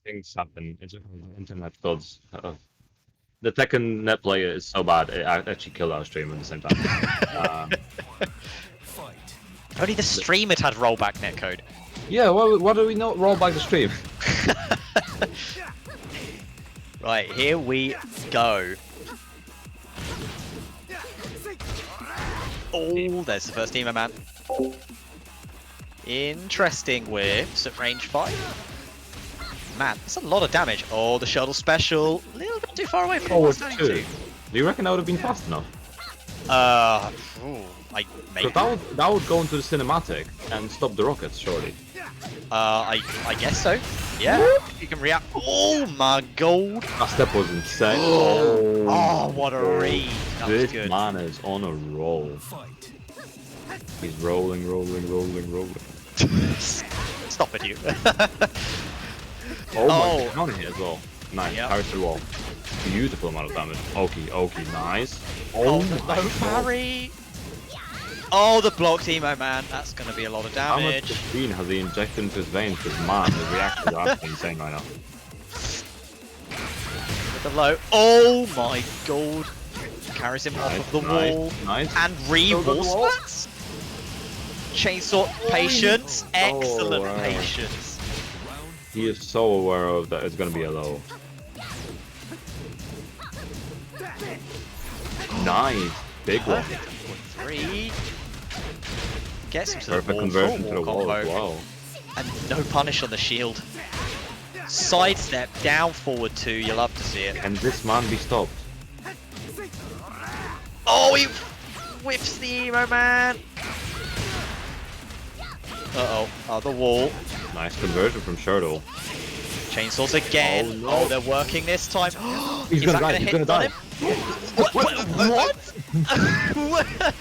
things happen. Internet gods. The Tekken net player is so bad, it actually killed our stream at the same time. Only the streamer had rollback netcode. Yeah, what do we know? Roll back the stream. Right, here we go. Oh, there's the first teamer, man. Interesting whiffs at range 5. Man, that's a lot of damage. Oh, the shuttle special. A little bit too far away from what I was standing to. Do you reckon that would have been fast enough? Maybe. That would go into the cinematic and stop the rockets, surely. I guess so. Yeah, you can react. Oh my god! That step was insane. Oh, what a read! That was This good. man is on a roll. He's rolling. Stop it, you. Oh my god, on here as well. Nice, Yep. carries the wall. Beautiful amount of damage. Okay, nice. Oh, no parry! Oh, the blocked emo, man. That's gonna be a lot of How much damage. caffeine has he injected into his veins? Because man, the reactions are absolutely insane right now. With the low. Oh my god! Carries him off of the wall. Nice. And re-wall splats? Chainsaw patience. Excellent wow. patience. He is so aware of that it's gonna be a low. Nice. Big one. Perfect. 3. Gets him to Perfect the wall. conversion to the Full wall combo. as well. And no punish on the shield. Sidestep, down forward 2, you love to see it. Can this man be stopped? Oh, he whiffs the emo, man! Uh-oh, other wall. Nice conversion from Shirdel. Chainsaws again. Oh, no. Oh, they're working this time. He's Is gonna that die, gonna he's hit gonna on die. him? What?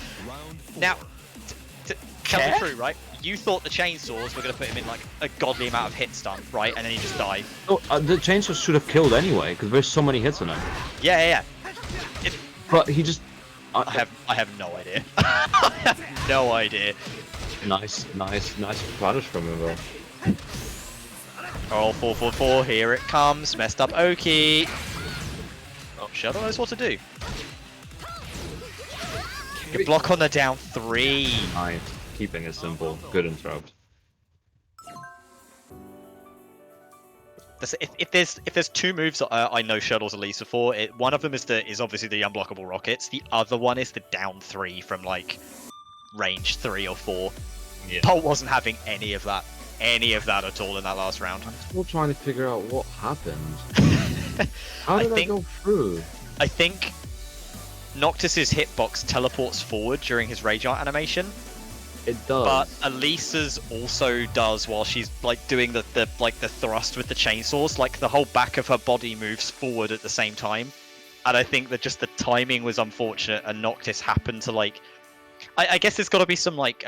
Now, tell me true, right? You thought the chainsaws were going to put him in like a godly amount of hit stun, right? And then he just died. Oh, the chainsaw should have killed anyway, because there's so many hits on him. Yeah. But he just... I have no idea. I have no idea. Nice punish from him though. Oh, 444, here it comes. Messed up Oki. Oh, Shirdel knows what to do. Good block on the down 3. Nice. Keeping it simple. Good interrupt. If there's 2 moves that I know Shirdel's Elisa for, one of them is obviously the unblockable rockets. The other one is the down 3 from like range 3 or 4. Yeah. Bolt wasn't having any of that at all in that last round. I'm still trying to figure out what happened. How did I go through? I think Noctis's hitbox teleports forward during his rage art animation. It does. But Elisa's also does while she's like doing the thrust with the chainsaws. Like the whole back of her body moves forward at the same time, and I think that just the timing was unfortunate, and Noctis happened to like. I guess there's got to be some like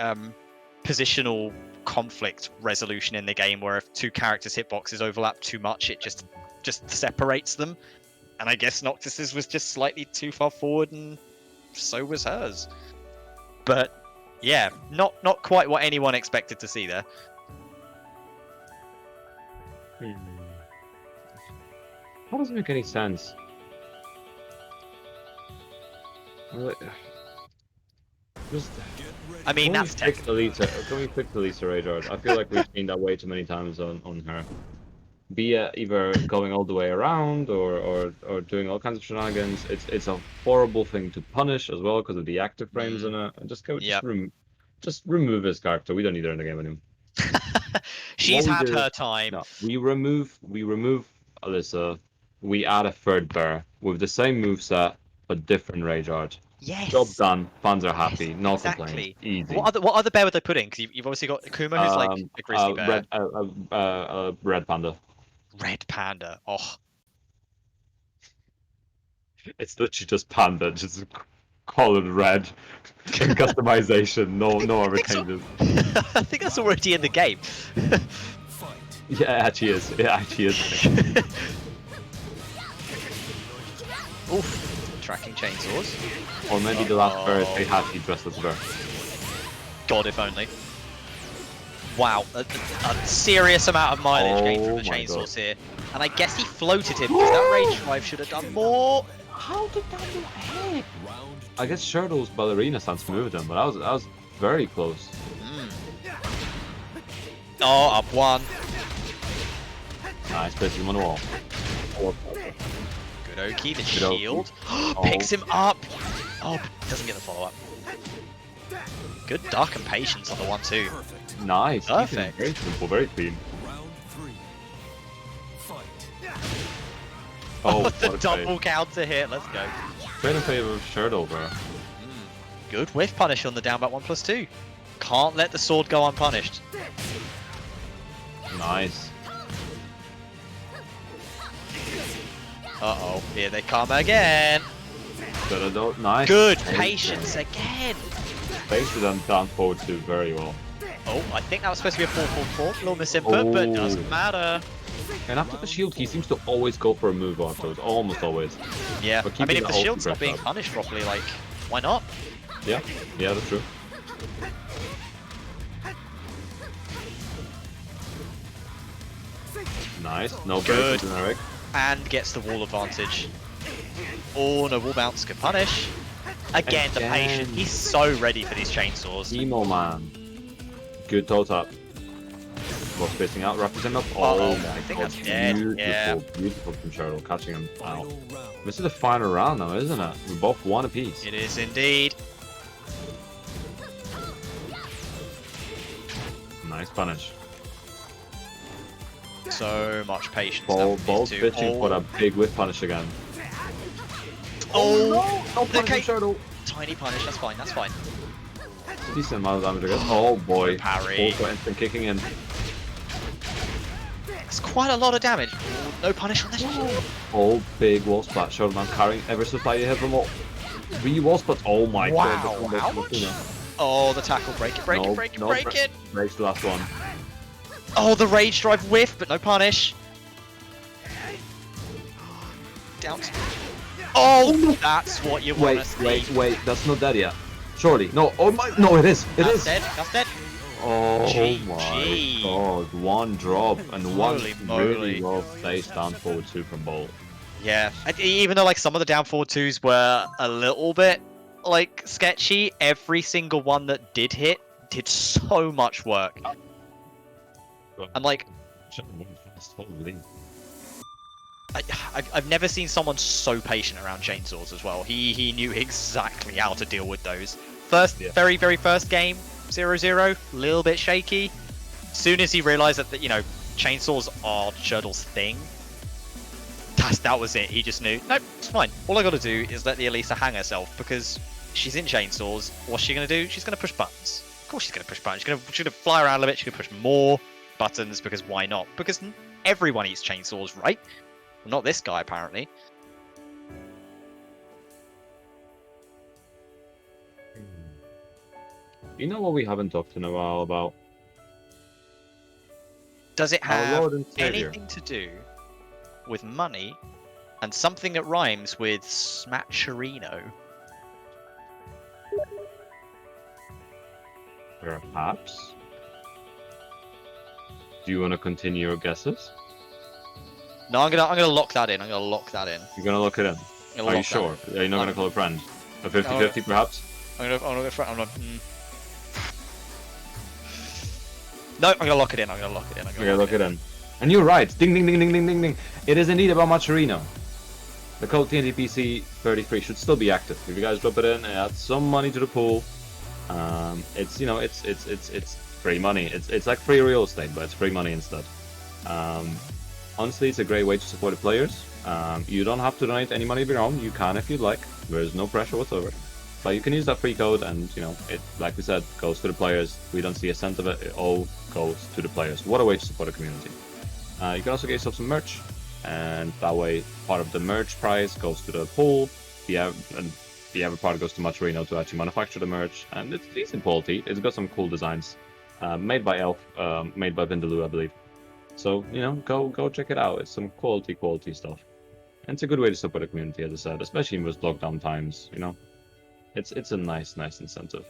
positional conflict resolution in the game where if 2 characters' hitboxes overlap too much, it just separates them. And I guess Noctis's was just slightly too far forward, and so was hers. But. Yeah, not quite what anyone expected to see there. That doesn't make any sense. Just, I mean, can that's we pick Elisa? Can we pick Elisa Raydard? I feel like we've seen that way too many times on her. Be it either going all the way around or doing all kinds of shenanigans. It's a horrible thing to punish as well because of the active frames in it. And just remove his character. We don't need her in the game anymore. She's had her time. No, we remove Alyssa. We add a third bear with the same moveset but different rage art. Yes. Job done. Fans are happy. Yes, no exactly. complaints. Easy. What other bear would they put in? Because you've obviously got Akuma, who's like a grizzly bear. Red panda. Red panda. Oh. It's literally just panda. Just call it red. Customization. No other changes. I think that's already in the game. Yeah, it actually is. It actually is. Oof. Tracking chainsaws. Or maybe the last bear is Heihachi dressed as a bear. God, if only. Wow, a serious amount of mileage gained from the my chainsaws God. here. And I guess he floated him because that rage drive should have done more. How did that not hit? I guess Shirdel's ballerina stance moved him, but that was very close. Oh, up one. Nice, placing him on the wall. Good Oki, the Good shield. Oki. Picks him up. Oh, but doesn't get the follow-up. Good duck and patience on the 1-2. Nice. Perfect. Very simple, very clean. Oh, the what a double counter hit. Let's go. Trade in favor of Shirdel, bro. Good whiff punish on the down back 1+2. Can't let the sword go unpunished. Nice. Uh-oh, here they come again. Nice. Good patience again. Based them down forward to very well. Oh, I think that was supposed to be a 4-4-4. Little misinput, but doesn't matter. And after the shield, he seems to always go for a move afterwards. Almost always. Yeah, But I mean, keeping if the the shield's not ulti being pressed up. punished properly, like, why not? Yeah, that's true. Nice. No Good. break Eric. And gets the wall advantage. Oh, no wall bounce can punish. Again, the patient. He's so ready for these chainsaws. Emo man. Good toe tap. Well, spacing out, wrapping him up. Uh-oh, Oh my I think God, that's dead. beautiful, Yeah. beautiful from Shirdel, catching him out. This is the final round now, isn't it? We both won a piece. It is indeed. Nice punish. So much patience. now Both from these two. pitching for that big whip punish again. Oh, no the punish from Shirdel. tiny punish. That's fine. That's fine. Decent amount of damage again. Oh boy. Parry. Also instant kicking in. It's quite a lot of damage. No punish on this. Oh, big wall splat. Shirdel man carrying ever so slightly ahead from all. 3 wall splats. Oh my Wow, God. how much? Oh, the tackle. Break it, break it, break it, break it. Breaks the last one. Oh, the rage drive whiff, but no punish. Down. Oh, that's what you want to see. Wait. That's not dead yet. Surely. No. Oh my. No, it is. It That's is. dead. That's dead. Oh GG. my God. One drop and one Holy moly. really well placed down forward 2 from Bolt. Yeah, and even though like some of the down forward 2s were a little bit like sketchy, every single one that did hit did so much work. And like, I've never seen someone so patient around chainsaws as well. He knew exactly how to deal with those. Very first game, 0-0, little bit shaky. Soon as he realized that you know chainsaws are Shirdel's thing, that was it. He just knew, nope, it's fine. All I got to do is let the Elisa hang herself because she's in chainsaws. What's she gonna do? She's gonna push buttons. Of course she's gonna push buttons. She's gonna fly around a bit. She's gonna push more buttons because why not? Because everyone eats chainsaws, right? Well, not this guy apparently. You know what we haven't talked in a while about? Does it Our have Lord and Savior. anything to do with money and something that rhymes with Smatcherino? Perhaps. Do you want to continue your guesses? No, I'm gonna lock that in. I'm gonna lock that in. You're gonna look it in. I'm gonna Are you lock sure? Are you not I'm- gonna call a friend? A 50-50 perhaps? I'm gonna. No, I'm gonna lock it in. I'm gonna lock it in. Okay, look it in. And you're right. Ding ding ding ding ding ding ding. It is indeed about Macherino. The code TNT PC 33 should still be active. If you guys drop it in, add some money to the pool. It's you know it's free money. It's like free real estate, but it's free money instead. Honestly, it's a great way to support the players. You don't have to donate any money of your own. You can if you'd like. There's no pressure whatsoever. But you can use that free code, and you know it. Like we said, goes to the players. We don't see a cent of it. It all goes to the players. What a way to support a community. You can also get yourself some merch, and that way part of the merch price goes to the pool. The other part goes to Macherino to actually manufacture the merch, and it's decent quality. It's got some cool designs, made by Elf, made by Vindaloo, I believe. So you know, go check it out. It's some quality stuff, and it's a good way to support the community, as I said, especially in those lockdown times. You know, it's a nice incentive.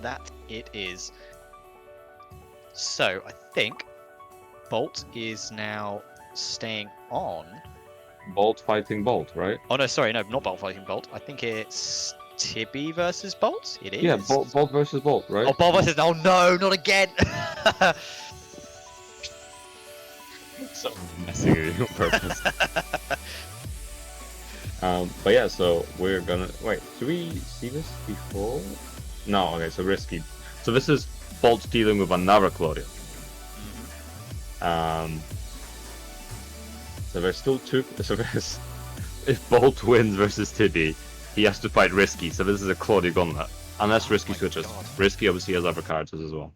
That it is. So I think Bolt is now staying on. Bolt fighting Bolt, right? Oh no, sorry, no, not Bolt fighting Bolt. I think it's Tibby versus Bolt. It is. Yeah, Bolt versus Bolt, right? Oh, Bolt versus. Oh no, not again. So messing with you on purpose. But yeah, so we're gonna wait. Did we see this before? No. Okay, so risky. So this is Bolt dealing with another Claudio. So there's still two. So there's if Bolt wins versus Tibby, he has to fight Risky. So this is a Claudio gauntlet, unless Risky switches. God. Risky obviously has other characters as well.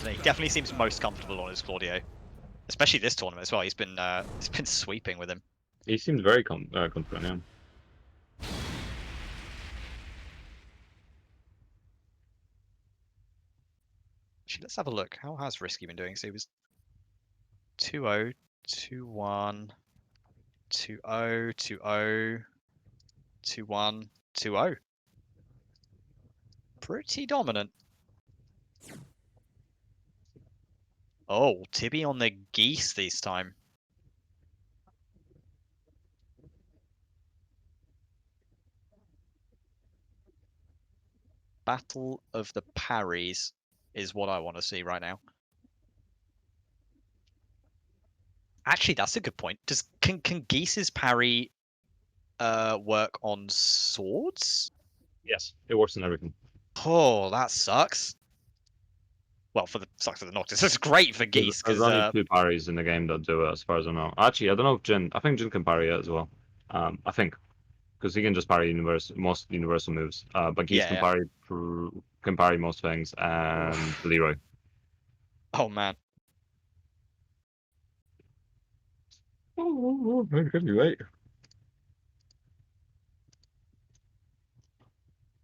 He definitely seems most comfortable on his Claudio, especially this tournament as well. He's been sweeping with him. He seems very confident. Yeah. Actually, let's have a look. How has Risky been doing? So he was 2-0, 2-1, 2-0, 2-0, 2-1, 2-0. Pretty dominant. Oh, Tibby on the geese this time. Battle of the parries is what I want to see right now. Actually, that's a good point. Can Geese's parry work on swords? Yes, it works on everything. Oh, that sucks. Well, sucks for the Noctis. It's great for Geese There's because only two parries in the game that do it, as far as I know. Actually, I don't know if Jin. I think Jin can parry it as well. I think because he can just parry most universal moves. But Geese Yeah, can parry most things, and Leroy. oh man, Oh, it could be right.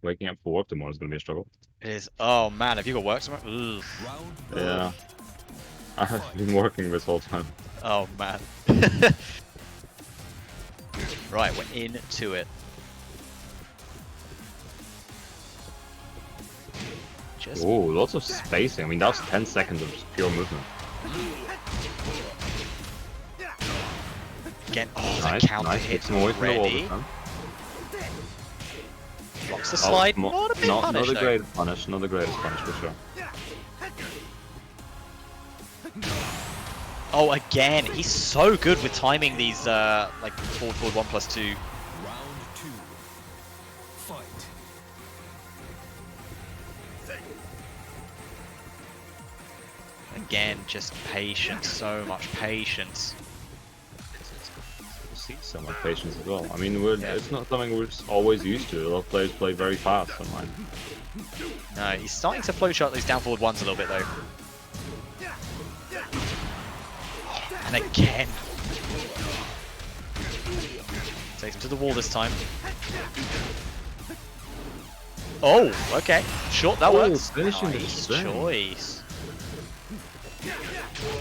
Waking up for work tomorrow is going to be a struggle. it is. Oh man, have you got work tomorrow? Ugh. Yeah. I've been working this whole time. Oh man. Right, we're into it. Just Oh, lots of spacing. I mean, that was 10 seconds of just pure movement. again. Oh, Nice, the counter nice. hit Gets him away from the wall ready. this time. Blocks the slide. Oh, Not a big not punish the though. greatest punish. Not the greatest punish for sure. Oh, again, he's so good with timing these like forward 1+2. Round 2. Fight. Again, just patience, so much patience. We see so much patience as well. I mean, it's not something we're just always used to. A lot of players play very fast online. No, he's starting to flowchart those down forward ones a little bit though. And again. Takes him to the wall this time. Oh, okay. Short, that works. Finishing the Nice string. choice.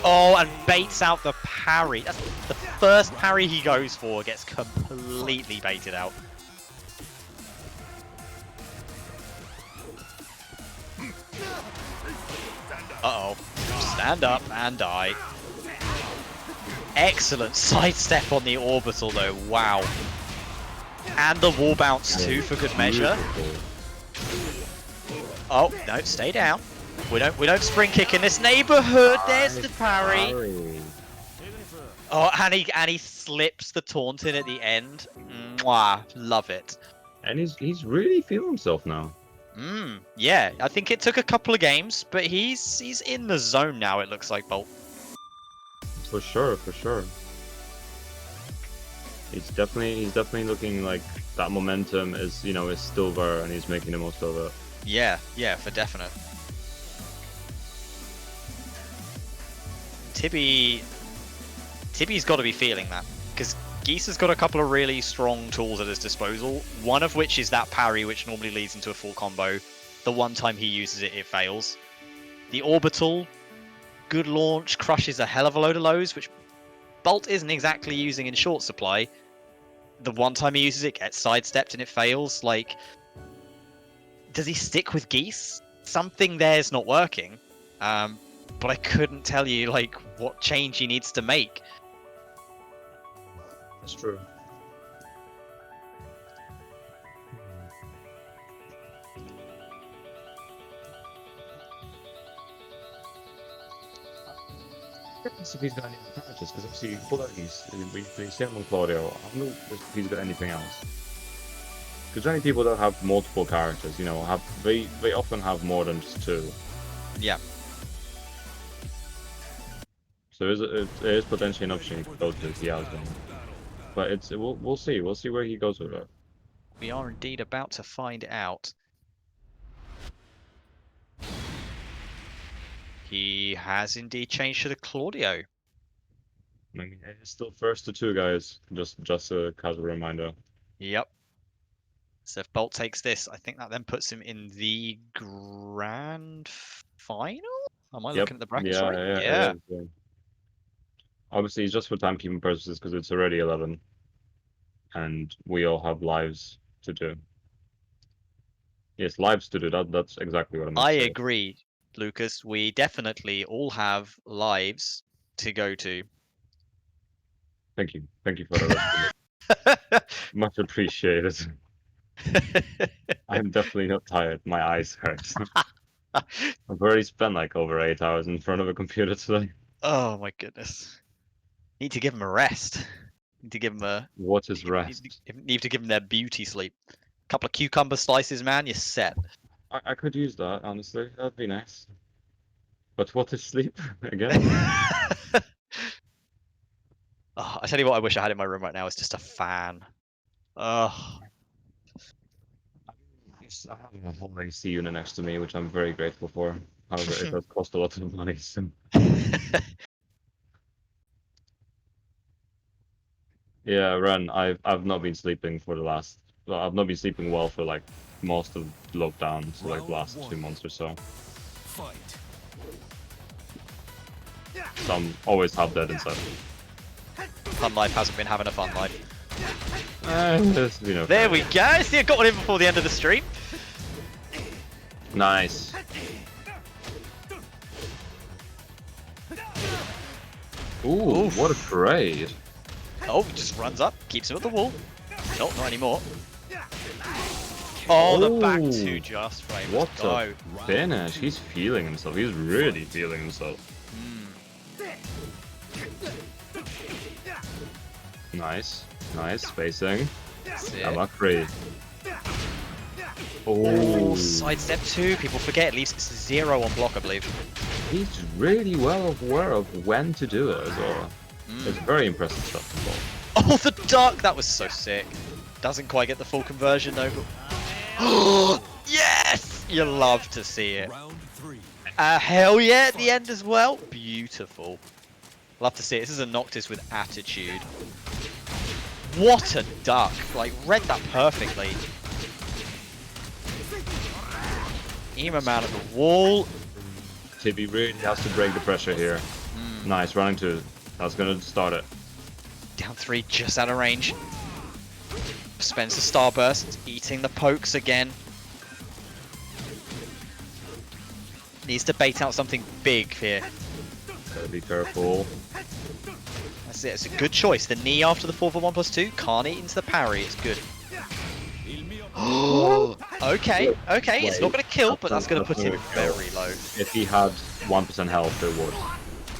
Oh, and baits out the parry. That's the first parry he goes for, gets completely baited out. Uh-oh. Stand up and die. Excellent sidestep on the orbital though, wow. And the wall bounce too for good measure. Oh, no, stay down. We don't spring kick in this neighborhood. There's the parry. Oh, and he slips the taunt in at the end. Mwah, love it. And he's really feeling himself now. Yeah, I think it took a couple of games, but he's in the zone now, it looks like, Bolt. For sure, for sure. He's definitely looking like that momentum is still there, and he's making the most of it. Yeah, for definite. Tibby's got to be feeling that, because Geese has got a couple of really strong tools at his disposal, one of which is that parry, which normally leads into a full combo. The one time he uses it, it fails. The orbital, good launch, crushes a hell of a load of lows, which Bolt isn't exactly using in short supply. The one time he uses it, gets sidestepped and it fails. Like, does he stick with Geese? Something there's not working. But I couldn't tell you like what change he needs to make. That's true. If he's got any other characters, because obviously Bullies, we see him on Claudio. I don't know if he's got anything else. Because many people that have multiple characters, you know, they often have more than just two. Yeah. So it is potentially an option he could go to if he has one. But we'll see. We'll see where he goes with it. We are indeed about to find out. He has indeed changed to the Claudio. I mean, it's still first to two guys. Just a casual reminder. Yep. So if Bolt takes this, I think that then puts him in the grand final? Am I looking at the brackets right? Yeah. It is, yeah. Obviously, it's just for timekeeping purposes because it's already 11, and we all have lives to do. Yes, lives to do. That's exactly what I'm. I agree, Lucas. We definitely all have lives to go to. Thank you for that. Much appreciated. I'm definitely not tired. My eyes hurt. I've already spent like over 8 hours in front of a computer today. Oh my goodness. Need to give him a rest. Need to give him a. What is rest? Need to give him their beauty sleep. Couple of cucumber slices, man. You're set. I could use that, honestly. That'd be nice. But what is sleep again? Oh, I tell you what, I wish I had in my room right now is just a fan. Oh. I have a whole AC unit next to me, which I'm very grateful for. However, it does cost a lot of money. So. Yeah, Ren, I've not been sleeping for the last. Well, I've not been sleeping well for like most of lockdown, so like the last 2 months or so. Fight. So I'm always half dead inside. Fun life hasn't been having a fun life. It's been okay. There we go. See, I got one in before the end of the stream. Nice. Ooh, what a parade! Oh, just runs up, keeps him at the wall. Nope, not anymore. Oh, the back two just frame. What Let's go. a finish! He's feeling himself. He's really feeling himself. Nice, nice spacing. I'm free. Oh, sidestep 2. People forget it leaves 0 on block, I believe. He's really well aware of when to do it as well. It's very impressive stuff from Bolt. Oh, the duck! That was so sick. Doesn't quite get the full conversion though. But... yes! You love to see it. Round 3. Hell yeah at the end as well. Beautiful. Love to see it. This is a Noctis with attitude. What a duck! Like, read that perfectly. Aim him out of the wall. Tibi really has to break the pressure here. Nice, running 2. That's gonna start it. Down 3, just out of range. Spencer Starburst, eating the pokes again. Needs to bait out something big here. Gotta be careful. That's it, it's a good choice. The knee after the 4/1+2, can't eat into the parry, it's good. Okay, it's not going to kill, but that's going to put him very low. If he had 1% health, it would.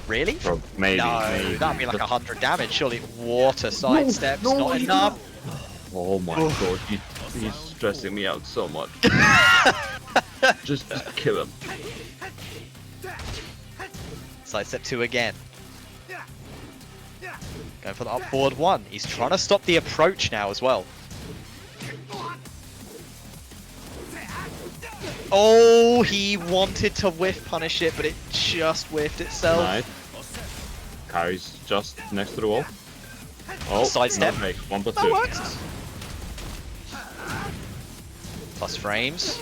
Really? Or maybe. No, maybe. that'd be like 100 damage, surely. What a sidestep, not enough. Oh my god, he's stressing me out so much. just kill him. Sidestep 2 again. Going for the up forward 1. He's trying to stop the approach now as well. Oh, he wanted to whiff punish it, but it just whiffed itself. Nice. Carries just next to the wall. Oh, sidestep. 1+2. That works. Plus frames.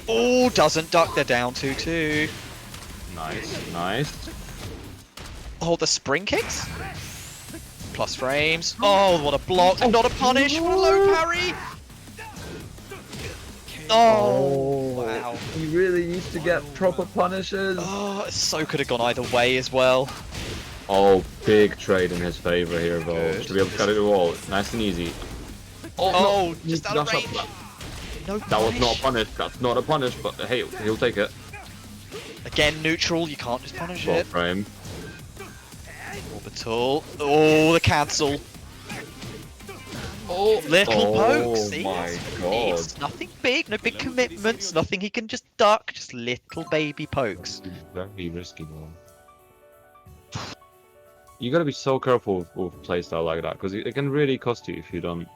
Oh, doesn't duck. They're down 2-2. Nice. Oh, the spring kicks. Plus frames. Oh, what a block. Not a punish. Low parry. Oh, wow. He really needs to get proper punishes. Oh, it so could have gone either way as well. Oh, big trade in his favor here, though. Good. Should be able to cut it all. Nice and easy. Oh, no. just out of Dash up range. that. No That was not a punish. punish. That's not a punish, but hey, he'll take it. Again, neutral. You can't just punish Ball it. frame. Orbital. Oh, the cancel. Oh, little poke. See, my god. it's nothing big, no big commitments, nothing he can just duck, just little baby pokes. Very risky one. You gotta be so careful with playstyle like that, because it can really cost you if you don't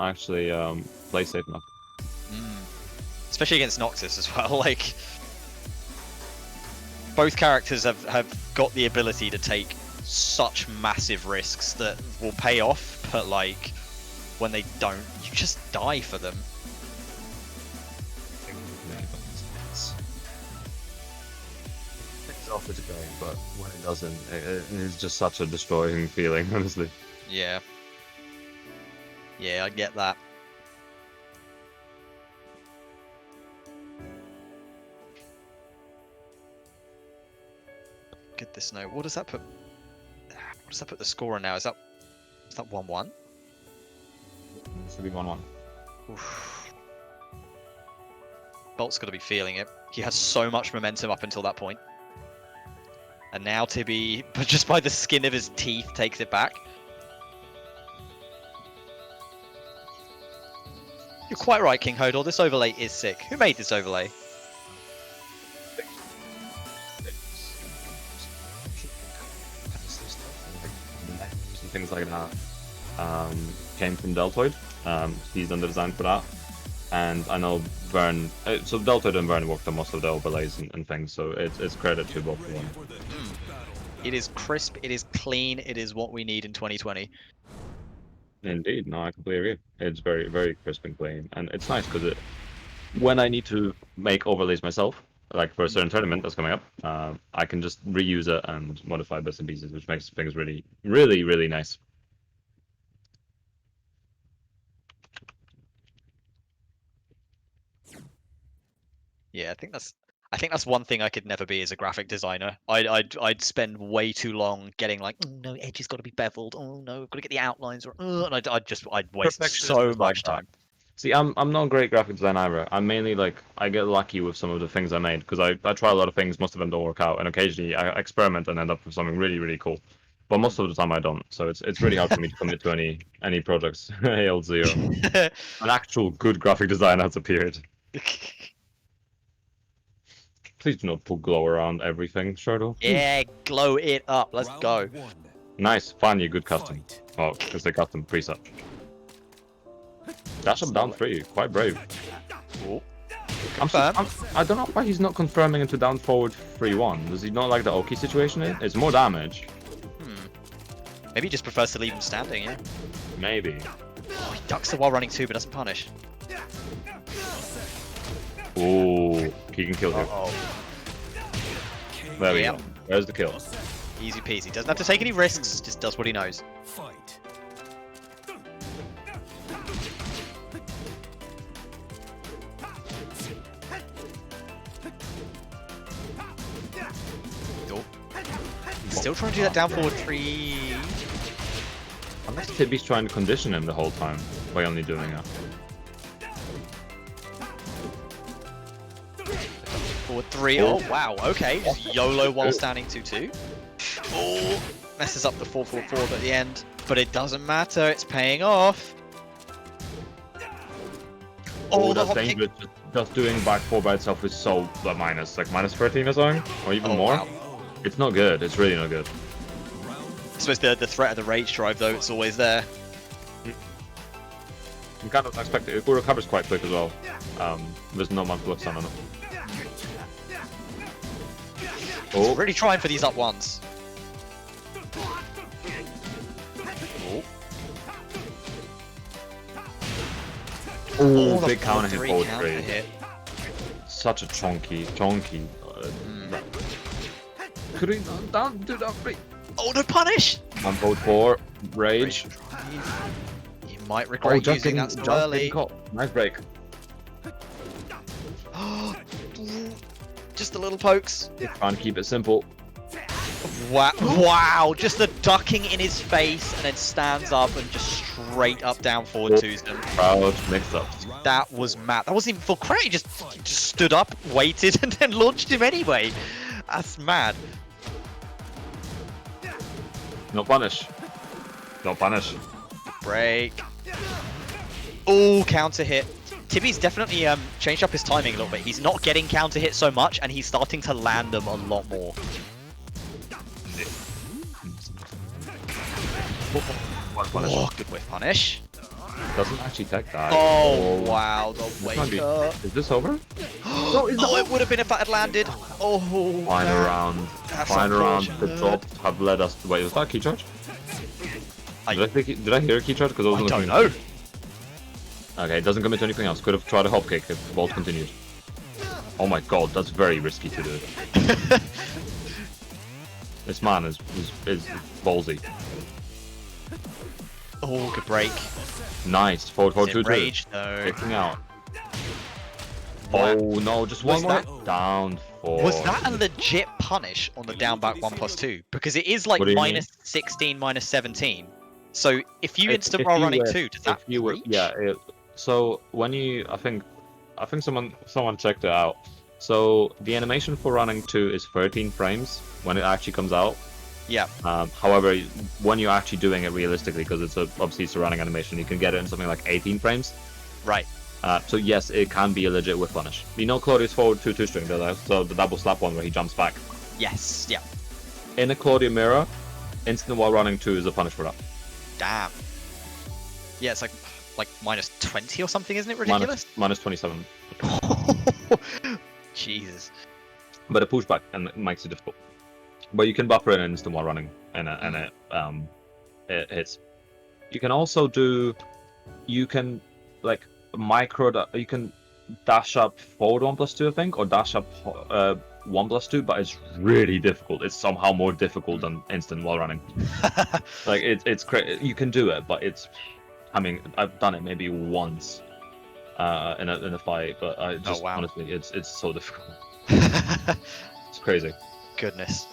actually play safe enough. Especially against Noxus as well. Like, both characters have got the ability to take such massive risks that will pay off, but like, when they don't, you just die for them. It's off it's going, but when it doesn't, it's just such a destroying feeling, honestly. Yeah. Yeah, I get that. Goodness no. What does that put? What does that put the score on now? Is that 1-1? It should be 1-1. Oof. Bolt's got to be feeling it. He has so much momentum up until that point. And now Tibby, but just by the skin of his teeth, takes it back. You're quite right, King Hodor. This overlay is sick. Who made this overlay? Things like that came from Deltoid. He's done the design for that, and I know Vern. So Deltoid and Vern worked on most of the overlays and things. So it's credit to both of them. It is crisp. It is clean. It is what we need in 2020. Indeed, no, I completely agree. It's very, very crisp and clean, and it's nice because when I need to make overlays myself, like for a certain tournament that's coming up, I can just reuse it and modify bits and pieces, which makes things really, really, really nice. Yeah, I think that's one thing I could never be as a graphic designer. I'd spend way too long getting like, oh no, edge has got to be beveled. Oh no, I've got to get the outlines, or and I'd waste so much time. See, I'm not a great graphic designer either. I'm mainly like I get lucky with some of the things I made because I try a lot of things. Most of them don't work out, and occasionally I experiment and end up with something really, really cool. But most of the time I don't. So it's really hard for me to commit to any projects. AL0. An actual good graphic designer has appeared. Please do not put glow around everything, Shirdel. Yeah, glow it up. Let's go. Nice, finally a good custom. Oh, because they custom preset. Dash up down 3, quite brave. Ooh. I don't know why he's not confirming into down forward 3-1. Does he not like the Oki situation? It's more damage. Maybe he just prefers to leave him standing, yeah? Maybe. Oh, he ducks the while running too, but doesn't punish. Ooh, he can kill here. There we go. There's the kill. Easy peasy. Doesn't have to take any risks, just does what he knows. Fight. Still trying to do that down forward 3. Unless Tibby's trying to condition him the whole time by only doing it. Forward 3. Oh, wow. Okay. Just YOLO while standing 2-2. Oh, messes up the 4-4-4 at the end. But it doesn't matter. It's paying off. Oh, the that's hop kick. dangerous. Just doing back 4 by itself is so minus, like minus 13 or something, or even more. Wow. It's not good. It's really not good. I suppose the threat of the rage drive, though, it's always there. I'm kind of expecting it recovers quite quick as well. There's not much left on it. Oh. Really trying for these up ones. Oh, big counter hit three forward counter 3. hit. Such a chonky. Could he down do that 3? Oh, no punish! On forward 4, rage. You might regret using that so early. Nice break. Just the little pokes. Trying to keep it simple. Wow, wow, just the ducking in his face and then stands up and just straight up down forward twos him. Crouch mix-ups. That was mad. That wasn't even full credit, he just stood up, waited, and then launched him anyway. That's mad. No punish. No punish. Break. Oh, counter hit. Tibi's definitely changed up his timing a little bit. He's not getting counter hit so much, and he's starting to land them a lot more. Oh, good whiff punish. Doesn't actually take that. Oh, wow, the wake up. Is this over? No, it would have been if that had landed. Oh, Final round. That's Final round. The unfortunate. drops have led us. Wait, was that a key charge? Did I hear a key charge? Because I don't know. Okay, it doesn't commit to anything else. Could have tried a hop kick if the vault continued. Oh my god, that's very risky to do. This man is ballsy. Oh, good break. Nice. Forward, forward, Is two, it two. rage? No. Kicking out. What? Oh no, just Was one more. that- Down four. Was that a legit punish on the down back 1+2? Because it is like What do you minus 16, minus 17. So if you instant If while you running were- 2, does that if you were, reach? yeah. So when you, I think someone checked it out. So the animation for running 2 is 13 frames when it actually comes out. Yeah. However, when you're actually doing it realistically, because obviously it's a running animation, you can get it in something like 18 frames. Right. So yes, it can be a legit whiff punish. You know Claudio's forward 2-2 string, so the double slap one where he jumps back. Yes. Yeah. In a Claudio mirror, instant while running 2 is a punish for that. Damn. Yeah, it's like minus 20 or something, isn't it ridiculous? Minus 27. Jesus. But a pushback and it makes it difficult. But you can buffer in an instant while running, and it hits. You can also do, you can dash up forward 1+2, I think, or dash up 1+2, but it's really difficult. It's somehow more difficult than instant while running. Like it's crazy. You can do it, but it's. I mean, I've done it maybe once in a fight, but I just honestly, it's so difficult. It's crazy. Goodness.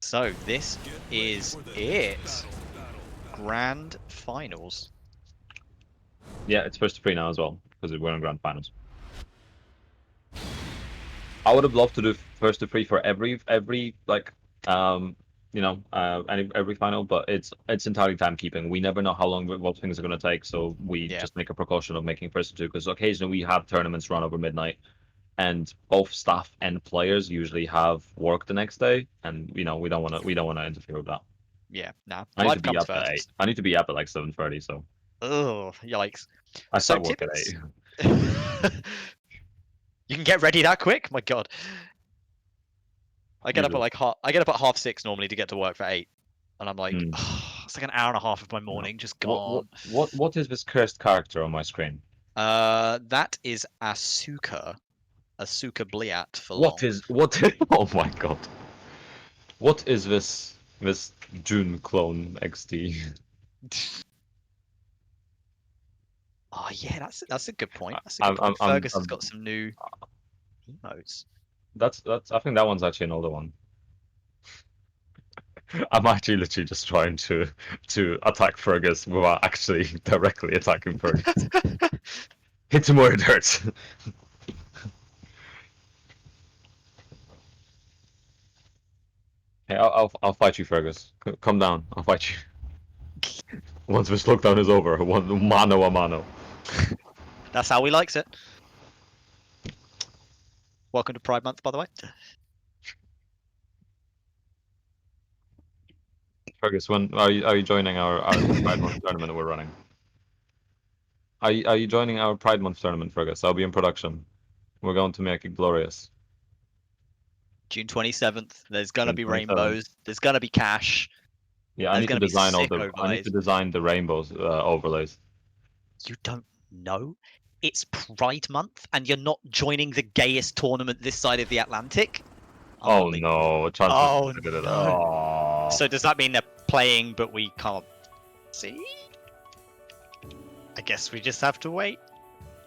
So this is it. Grand finals. Yeah, it's first to free now as well because we're in grand finals. I would have loved to do first to free for every like every final, but it's entirely timekeeping. We never know how long what things are going to take, so we just make a precaution of making first to two because occasionally we have tournaments run over midnight, and both staff and players usually have work the next day, and we don't want to interfere with that. Yeah, nah. I need to be up at 8. I need to be up at like 7:30, so. Oh, yikes! I start work at 8. You can get ready that quick? My God. I get up at like I get up at 6:30 normally to get to work for 8, and I'm like, it's like an hour and a half of my morning just gone. What is this cursed character on my screen? That is Asuka Bliat for long. What is oh my god. What is this June clone XD? Oh yeah, that's a good point. That's a good point. Fergus has got some new emotes. That's I think that one's actually an older one. I'm actually literally just trying to attack Fergus without actually directly attacking Fergus. Hit him where it hurts. Hey, I'll fight you, Fergus. Come down. I'll fight you. Once this lockdown is over, mano a mano. That's how he likes it. Welcome to Pride Month, by the way. Fergus, when are you joining our Pride Month tournament we're running? Are you joining our Pride Month tournament, Fergus? I'll be in production. We're going to make it glorious. June 27th. There's gonna be rainbows. There's gonna be cash. Yeah, I need to design the rainbows overlays. You don't know? It's Pride Month, and you're not joining the gayest tournament this side of the Atlantic? Oh no! Oh no! So does that mean they're playing, but we can't see? I guess we just have to wait.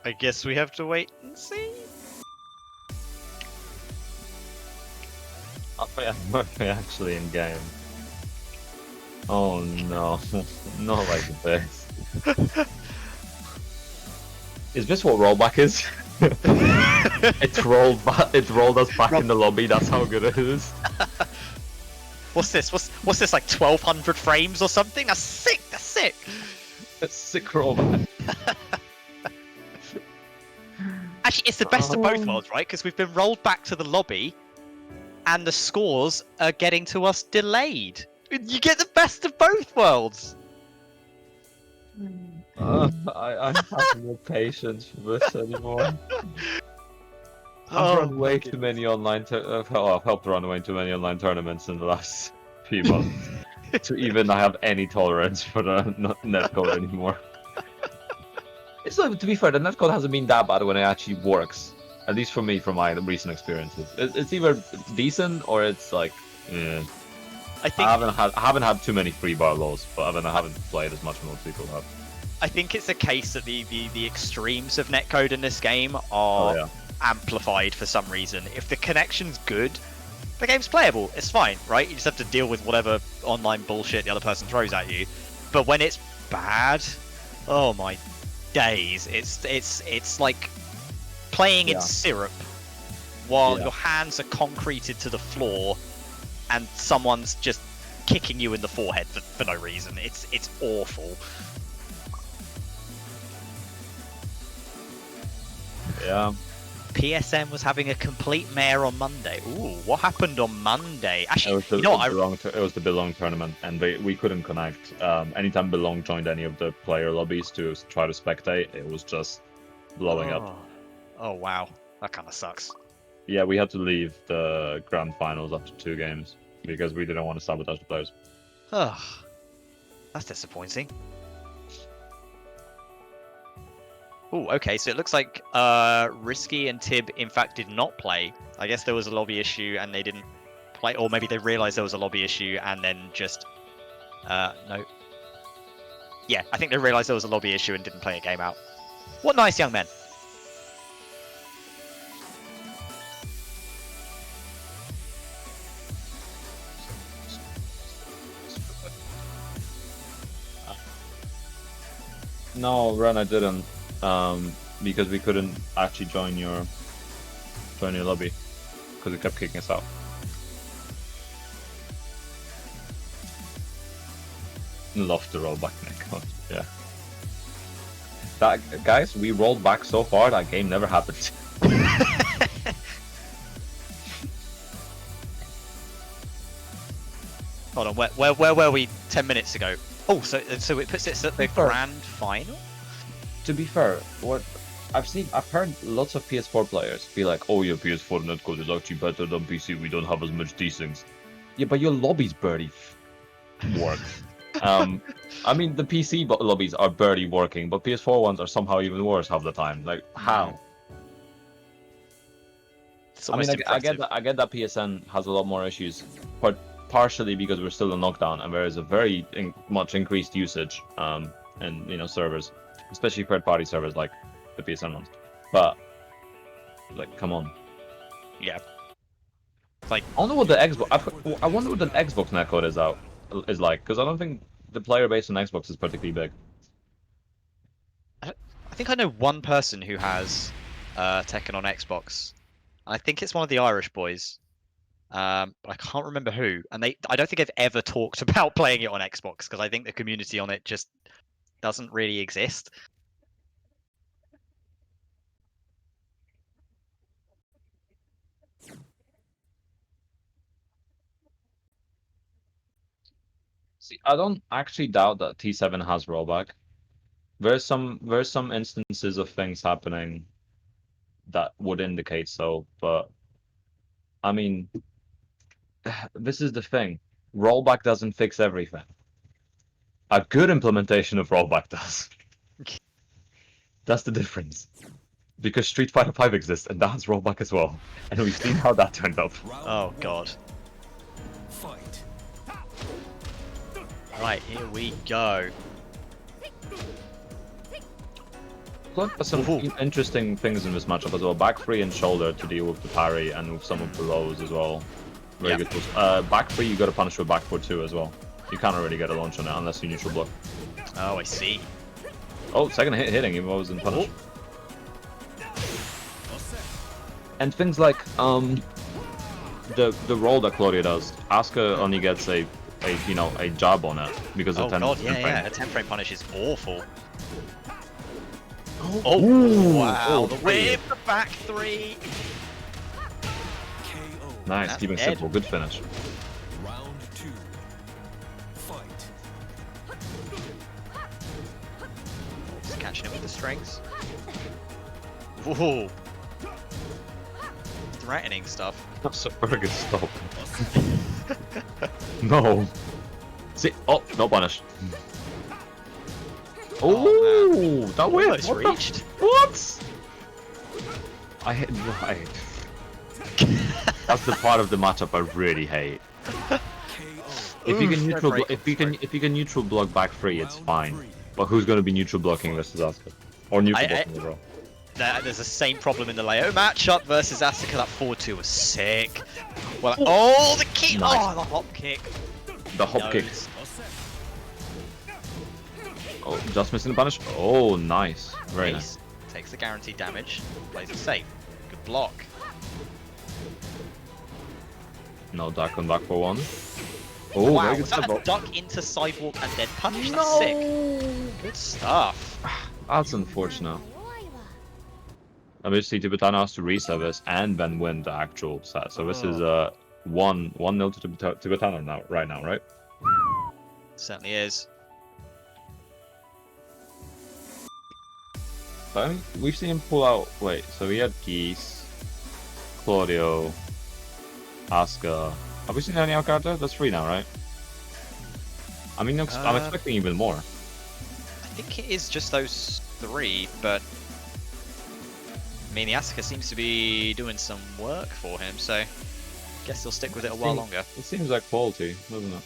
I guess we have to wait and see. Are we actually in game? Oh no, not like this. Is this what rollback is? It rolled us back in the lobby. That's how good it is. What's this? What's this, like 1200 frames or something? That's sick. That's sick. It's sick rollback. Actually, it's the best of both worlds, right? Because we've been rolled back to the lobby, and the scores are getting to us delayed. You get the best of both worlds. I have no patience for this anymore. I've Oh, run way fucking- too many online. I've helped run way too many online tournaments in the last few months to even have any tolerance for the netcode anymore. It's like, to be fair, the netcode hasn't been that bad when it actually works. At least for me, from my recent experiences, it's either decent or it's like, yeah. I think I haven't had too many free bar lows, but I haven't played as much as most people have. I think it's a case that the extremes of netcode in this game are Oh yeah. amplified for some reason. If the connection's good, the game's playable. It's fine, right? You just have to deal with whatever online bullshit the other person throws at you. But when it's bad, oh my days! It's like playing in Yeah. syrup while Yeah. your hands are concreted to the floor and someone's just kicking you in the forehead for no reason. It's awful. Yeah. PSN was having a complete mare on Monday. Ooh, what happened on Monday? It Actually, was the, you know what? it was the Belong tournament, and we couldn't connect. Anytime Belong joined any of the player lobbies to try to spectate, it was just blowing up. Oh wow, that kind of sucks. Yeah, we had to leave the grand finals after 2 games because we didn't want to sabotage the players. Ugh, that's disappointing. Oh, okay, so it looks like Risky and Tib in fact did not play. I guess there was a lobby issue and they didn't play, or maybe they realized there was a lobby issue and then just no. Yeah, I think they realized there was a lobby issue and didn't play a game out. What nice young men. No, Ren, I didn't. Because we couldn't actually join your lobby because it kept kicking us out. Love to roll back netcode. Yeah. That guys, we rolled back so far that game never happened. Hold on, where were we 10 minutes ago? Oh, so it puts it at the grand final? To be fair, I've heard lots of PS4 players be like, "Oh, your PS4 netcode is actually better than PC. We don't have as much desyncs." Yeah, but your lobbies barely work. I mean, the PC lobbies are barely working, but PS4 ones are somehow even worse half the time. Like, how? It's I mean, almost I get impressive. that PSN has a lot more issues, but partially because we're still in lockdown and there is a very much increased usage, and servers, especially third-party servers like the PSN ones. But like, come on. Yeah. Like, I wonder what the Xbox. I wonder what the Xbox netcode is like, because I don't think the player base on Xbox is particularly big. I think I know one person who has Tekken on Xbox. I think it's one of the Irish boys. But I can't remember who. And I don't think they've ever talked about playing it on Xbox because I think the community on it just doesn't really exist. See, I don't actually doubt that T7 has rollback. There's some instances of things happening that would indicate so, but I mean, this is the thing. Rollback doesn't fix everything. A good implementation of rollback does. That's the difference. Because Street Fighter V exists, and that has rollback as well. And we've seen how that turned out. Oh god. Fight. Right, here we go. Look at some Ooh. interesting things in this matchup as well. Back 3 and shoulder to deal with the parry and with some of the lows as well. Very good tools. Back 3, you got to punish with back 4 too as well. You can't really get a launch on it unless you neutral block. Oh, I see. Oh, second hit hitting even though it wasn't punished. And things like the roll that Claudia does, Asuka only gets a jab on it because of 10 god, frame. yeah. A 10 frame punish is awful. Oh, Oh, wow. Oh, The whip, the back 3. KO. nice, That's keeping dead. simple. Good finish. Round 2. Fight. Just catching it with the strings. Whoa. Threatening stuff. That's a very good stop. No. See, oh, no punish. Oh, that whip. Almost What reached. What? I hate. Right. That's the part of the matchup I really hate. KO. If you can Oof, neutral, break, if you can neutral block back 3, it's Round fine. 3. But who's going to be neutral blocking versus Asuka? Or neutral I- blocking as well? There's the same problem in the Leo matchup versus Asuka. That 4-2 was sick. Well, oh, the kick! Nice. Oh, the hop kick. The hop kick. Nose. Oh, just missing the punish. Oh, nice. Very nice. Ace takes the guaranteed damage. Plays it safe. Good block. No duck on back for 1. Oh, Wow, very good was that step a up. duck into sidewalk and then punish? That's sick. Good stuff. That's unfortunate. Obviously, Tibetano has to reset this and then win the actual set. So this is 1-0 to Tibetano now, right? Certainly is. I mean, we've seen him pull out. Wait, so he had Geese, Claudio, Asuka. Have we seen any other character? That's 3 now, right? I mean, I'm expecting even more. I think it is just those 3, but I mean, the Asuka seems to be doing some work for him, so guess he'll stick with it a while longer. It seems like quality, doesn't it?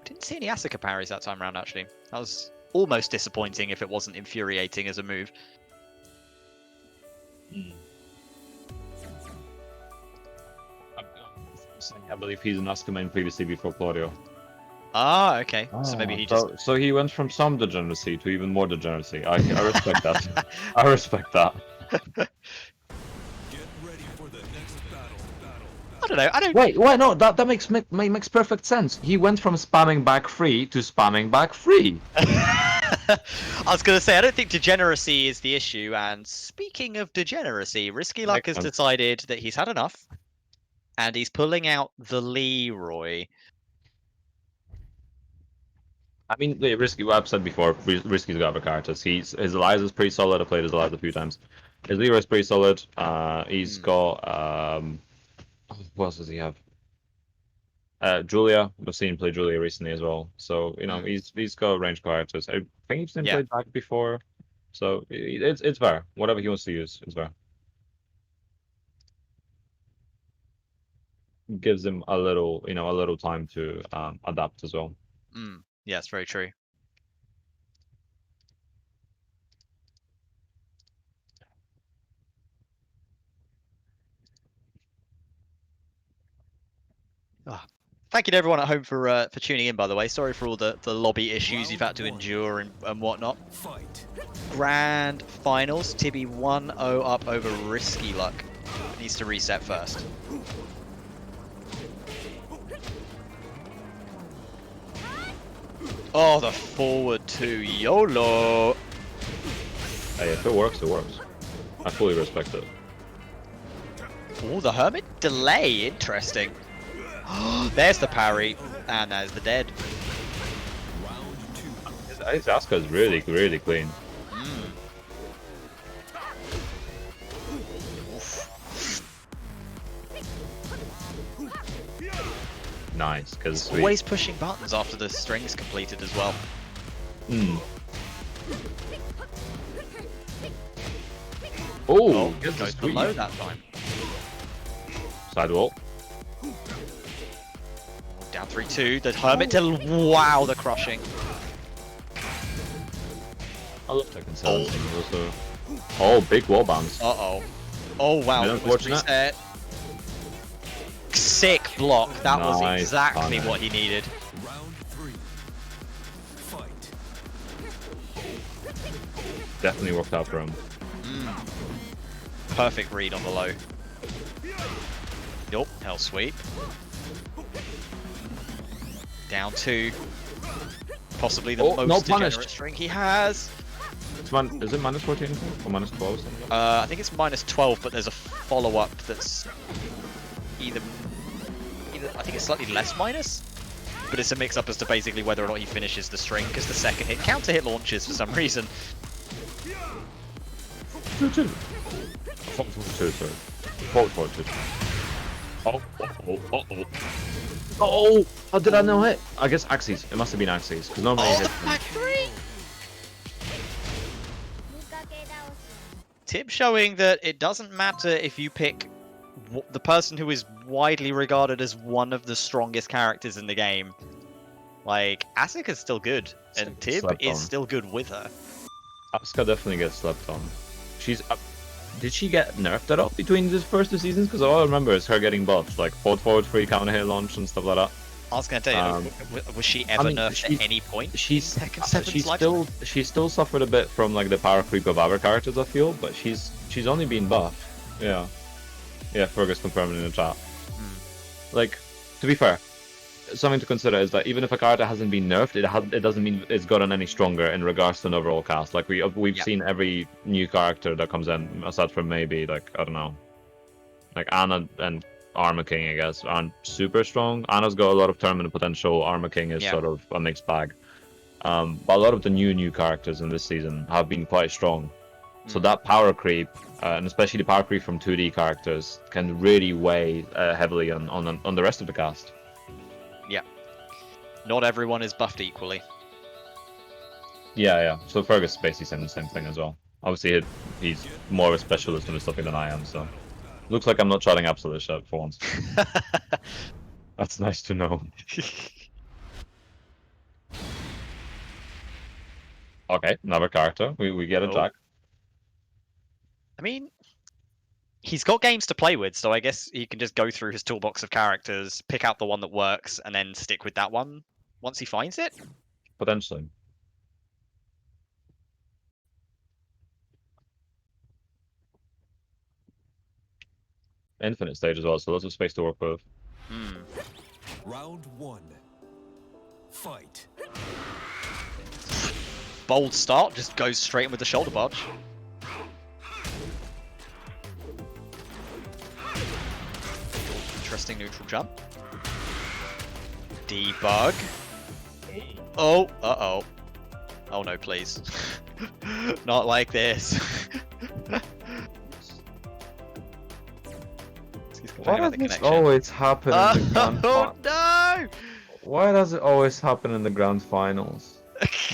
Didn't see any Asuka parries that time around, actually. That was almost disappointing if it wasn't infuriating as a move. I believe he's an Asuka main previously before Claudio. Ah, okay. So maybe he just... So he went from some degeneracy to even more degeneracy. I respect that. I respect that. Get ready for the next battle. I don't know. I don't... Wait, no, that makes perfect sense. He went from spamming back 3 to spamming back 3. I was going to say, I don't think degeneracy is the issue. And speaking of degeneracy, RsKyLuck has decided that he's had enough. And he's pulling out the Leroy. I mean, Risky, what I've said before, Risky's got other characters. His Eliza's pretty solid. I played his Eliza a few times. His Leroy's pretty solid. He's got what else does he have? Julia. We've seen him play Julia recently as well. So he's got range characters. I think he's been played back before. So it's fair. Whatever he wants to use, it's fair. Gives him a little time to adapt as well. Yeah, it's very true. Thank you to everyone at home for tuning in, by the way. Sorry for all the lobby issues you've had to endure and whatnot. Fight. Grand finals. Tibby 1-0 up over RsKyLuck. Needs to reset first. Oh, the forward 2 YOLO. Hey, if it works, it works. I fully respect it. Oh, the Hermit delay. Interesting. There's the parry, and there's the dead. Round 2. His Asuka is really, really clean. Nice, because Always pushing buttons after the string's completed as well. Oh, Goes below that time. Sidewall. Down 3-2. The Hermit to wow, the crushing. I love Tekken 7. Also. Oh, big wall bounce. Uh-oh. Oh, wow. Bit It was unfortunate. reset. Sick block. That was Nice exactly timing. what he needed. Round 3. Fight. Definitely worked out for him. Perfect read on the low. Yup, hell sweep. Down 2. Possibly the Oh, most no degenerate punish. string he has. Is it minus 14 or minus 12 or something? I think it's minus 12, but there's a follow-up that's either I think it's slightly less minus, but it's a mix-up as to basically whether or not he finishes the string, because the second hit counter hit launches for some reason. 2-2. 4-2, sorry. 4-2. Oh. Oh, how did I know hit? I guess axes. It must have been axes, because normally Oh, it the hits. back 3! Tip showing that it doesn't matter if you pick the person who is widely regarded as one of the strongest characters in the game. Like, Asuka's still good, and Tib Slept is on. still good with her. Asuka definitely gets slept on. She's did she get nerfed at all between the first 2 seasons? Because all I remember is her getting buffed, like forward free counter hit launch and stuff like that. I was going to tell you, was she ever nerfed at any point? She's in Tekken 7's lifespan? she still suffered a bit from like the power creep of other characters, I feel, but she's only been buffed. Yeah, Fergus confirmed in the chat. Like, to be fair, something to consider is that even if a character hasn't been nerfed, it doesn't mean it's gotten any stronger in regards to an overall cast. Like we've Yeah. seen every new character that comes in, aside from maybe like I don't know, like Anna and Armor King, I guess, aren't super strong. Anna's got a lot of tournament potential. Armor King is sort of a mixed bag. But a lot of the new characters in this season have been quite strong. So that power creep, and especially the power creep from 2D characters, can really weigh heavily on the rest of the cast. Yeah. Not everyone is buffed equally. Yeah. So Fergus is basically saying the same thing as well. Obviously, he's more of a specialist in this topic than I am, so looks like I'm not shouting absolute shit for once. That's nice to know. Okay, another character. We get a Jack. I mean, he's got games to play with, so I guess he can just go through his toolbox of characters, pick out the one that works, and then stick with that one once he finds it. Potentially. Infinite stage as well, so lots of space to work with. Round 1. Fight. Bold start, just goes straight in with the shoulder barge. Interesting neutral jump. Debug. Oh, uh-oh. Oh no, please. Not like this. Why does this always happen in the grand Oh no! Why does it always happen in the grand finals?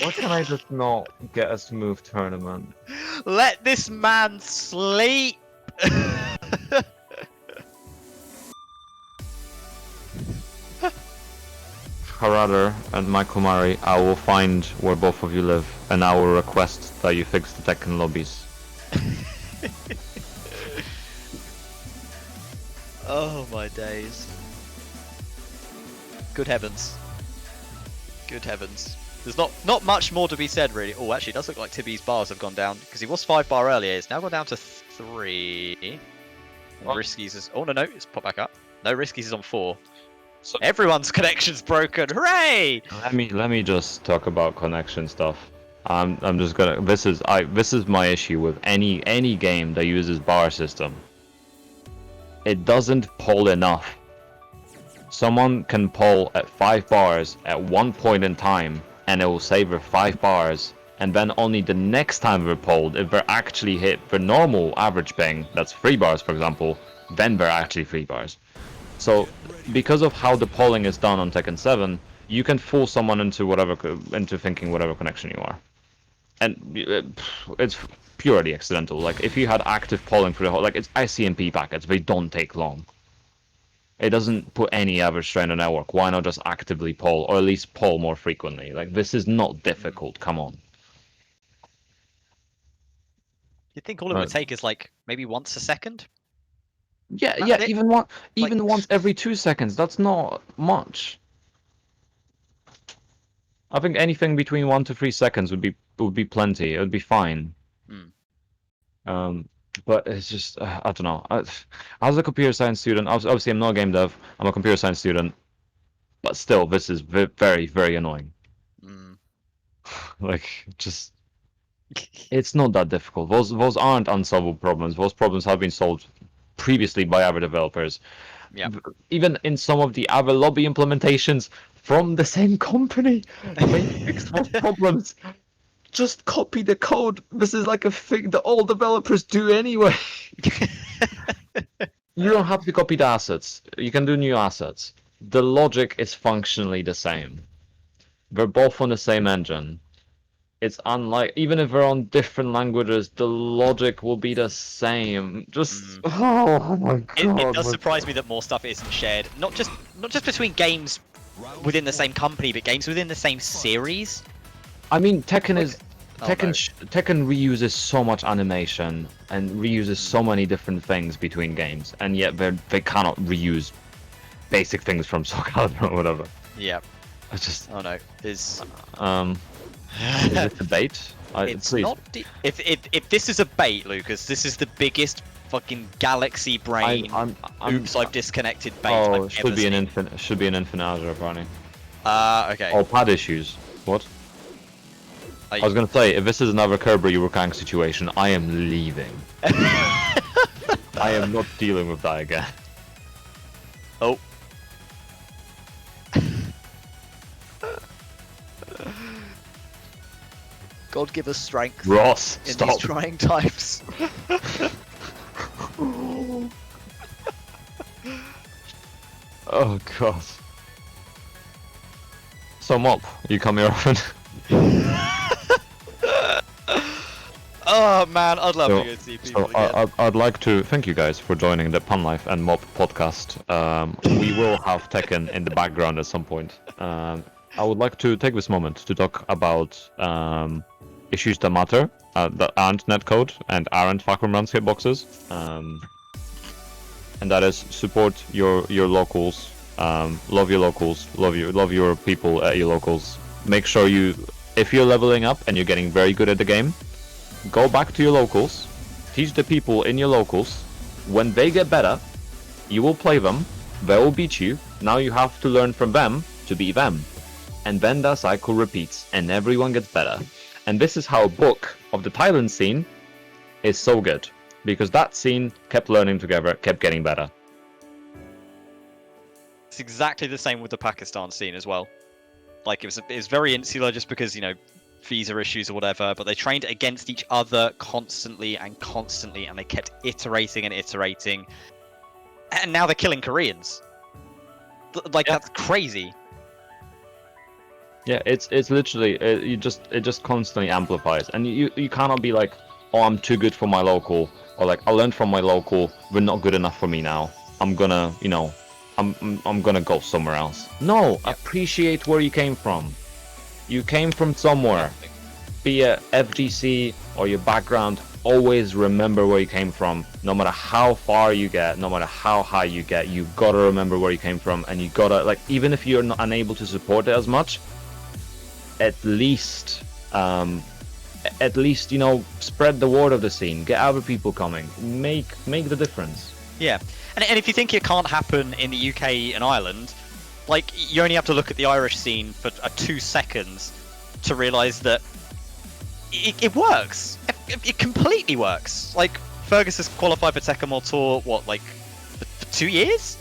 Why can't I just not get a smooth tournament? Let this man sleep! Harada and Michael Murray, I will find where both of you live, and I will request that you fix the Tekken lobbies. Oh my days. Good heavens. Good heavens. There's not much more to be said, really. Oh, actually, it does look like Tibby's bars have gone down, because he was 5 bar earlier. It's now gone down to 3. And Risky's is... Oh, no, it's popped back up. No, Risky's is on 4. So, Everyone's connection's broken. Hooray! let me just talk about connection stuff. I'm just gonna. This is my issue with any game that uses bar system. It doesn't pull enough. Someone can pull at 5 bars at one point in time, and it will savor 5 bars, and then only the next time they're pulled, if they're actually hit for normal average ping, that's 3 bars for example, then they're actually 3 bars. So, because of how the polling is done on Tekken 7, you can fool someone into thinking whatever connection you are. And it's purely accidental. Like, if you had active polling for the whole... Like, it's ICMP packets, they don't take long. It doesn't put any average strain on the network. Why not just actively poll, or at least poll more frequently? Like, this is not difficult, come on. You'd think all it would take is like maybe once a second. Yeah, That's yeah, it. even once every 2 seconds. That's not much. I think anything between 1 to 3 seconds would be plenty. It would be fine. But it's just I don't know. As a computer science student, obviously I'm not a game dev. I'm a computer science student, but still, this is very, very annoying. Like, just it's not that difficult. Those aren't unsolvable problems. Those problems have been solved previously by other developers. Yeah. Even in some of the other lobby implementations from the same company, they fixed those problems. Just copy the code. This is like a thing that all developers do anyway. You don't have to copy the assets. You can do new assets. The logic is functionally the same. They're both on the same engine. It's unlike, even if they're on different languages, the logic will be the same. Just oh my god. It does surprise me that more stuff isn't shared. Not just between games within the same company, but games within the same series. I mean, Tekken Oh, no. Tekken reuses so much animation and reuses so many different things between games, and yet they cannot reuse basic things from Soul Calibur or whatever. Yeah. It's just Oh no. Is it a bait? it's Please. not. If this is a bait, Lucas, this is the biggest fucking galaxy brain. Oops, I've disconnected bait. Oh, I've should ever be an seen. infinite. Should be an infinite Azure, apparently. Okay. Oh, pad issues. What? I was gonna say, if this is another Kerber Urukang situation, I am leaving. I am not dealing with that again. Oh. God give us strength Ross, in stop. these trying times. Oh god. So Mop, you come here often? Oh man, I'd love to go see people again. I'd like to thank you guys for joining the Pun Life and Mop podcast. We will have Tekken in the background at some point. I would like to take this moment to talk about issues that matter, that aren't netcode and aren't Vacuum Runs hitboxes. And that is support your locals, love your locals, love your people at your locals. Make sure if you're leveling up and you're getting very good at the game, go back to your locals, teach the people in your locals. When they get better, you will play them, they will beat you, now you have to learn from them to beat them. And then the cycle repeats, and everyone gets better. And this is how Book of the Thailand scene is so good, because that scene kept learning together, kept getting better. It's exactly the same with the Pakistan scene as well. Like it was very insular just because, you know, visa issues or whatever, but they trained against each other constantly, and they kept iterating and iterating. And now they're killing Koreans. That's crazy. Yeah, it's literally it just constantly amplifies, and you cannot be like, oh, I'm too good for my local, or like I learned from my local, but not good enough for me now. I'm gonna, I'm gonna go somewhere else. No, appreciate where you came from. You came from somewhere, be it FGC or your background. Always remember where you came from. No matter how far you get, no matter how high you get, you gotta remember where you came from, and you gotta, like, even if you're not unable to support it as much, at least spread the word of the scene, get other people coming, make the difference. Yeah, and if you think it can't happen in the UK and Ireland, like, you only have to look at the Irish scene for 2 seconds to realise that it works. It completely works. Like, Fergus has qualified for Tekken World Tour, for 2 years?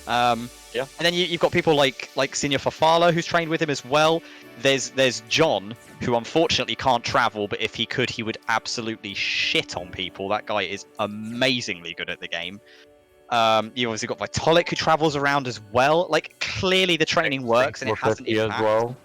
Yeah. And then you've got people like Senior Fafalo, who's trained with him as well. There's John, who unfortunately can't travel, but if he could, he would absolutely shit on people. That guy is amazingly good at the game. You obviously got Vitalik, who travels around as well. Like, clearly the training works, and it has an impact. As well.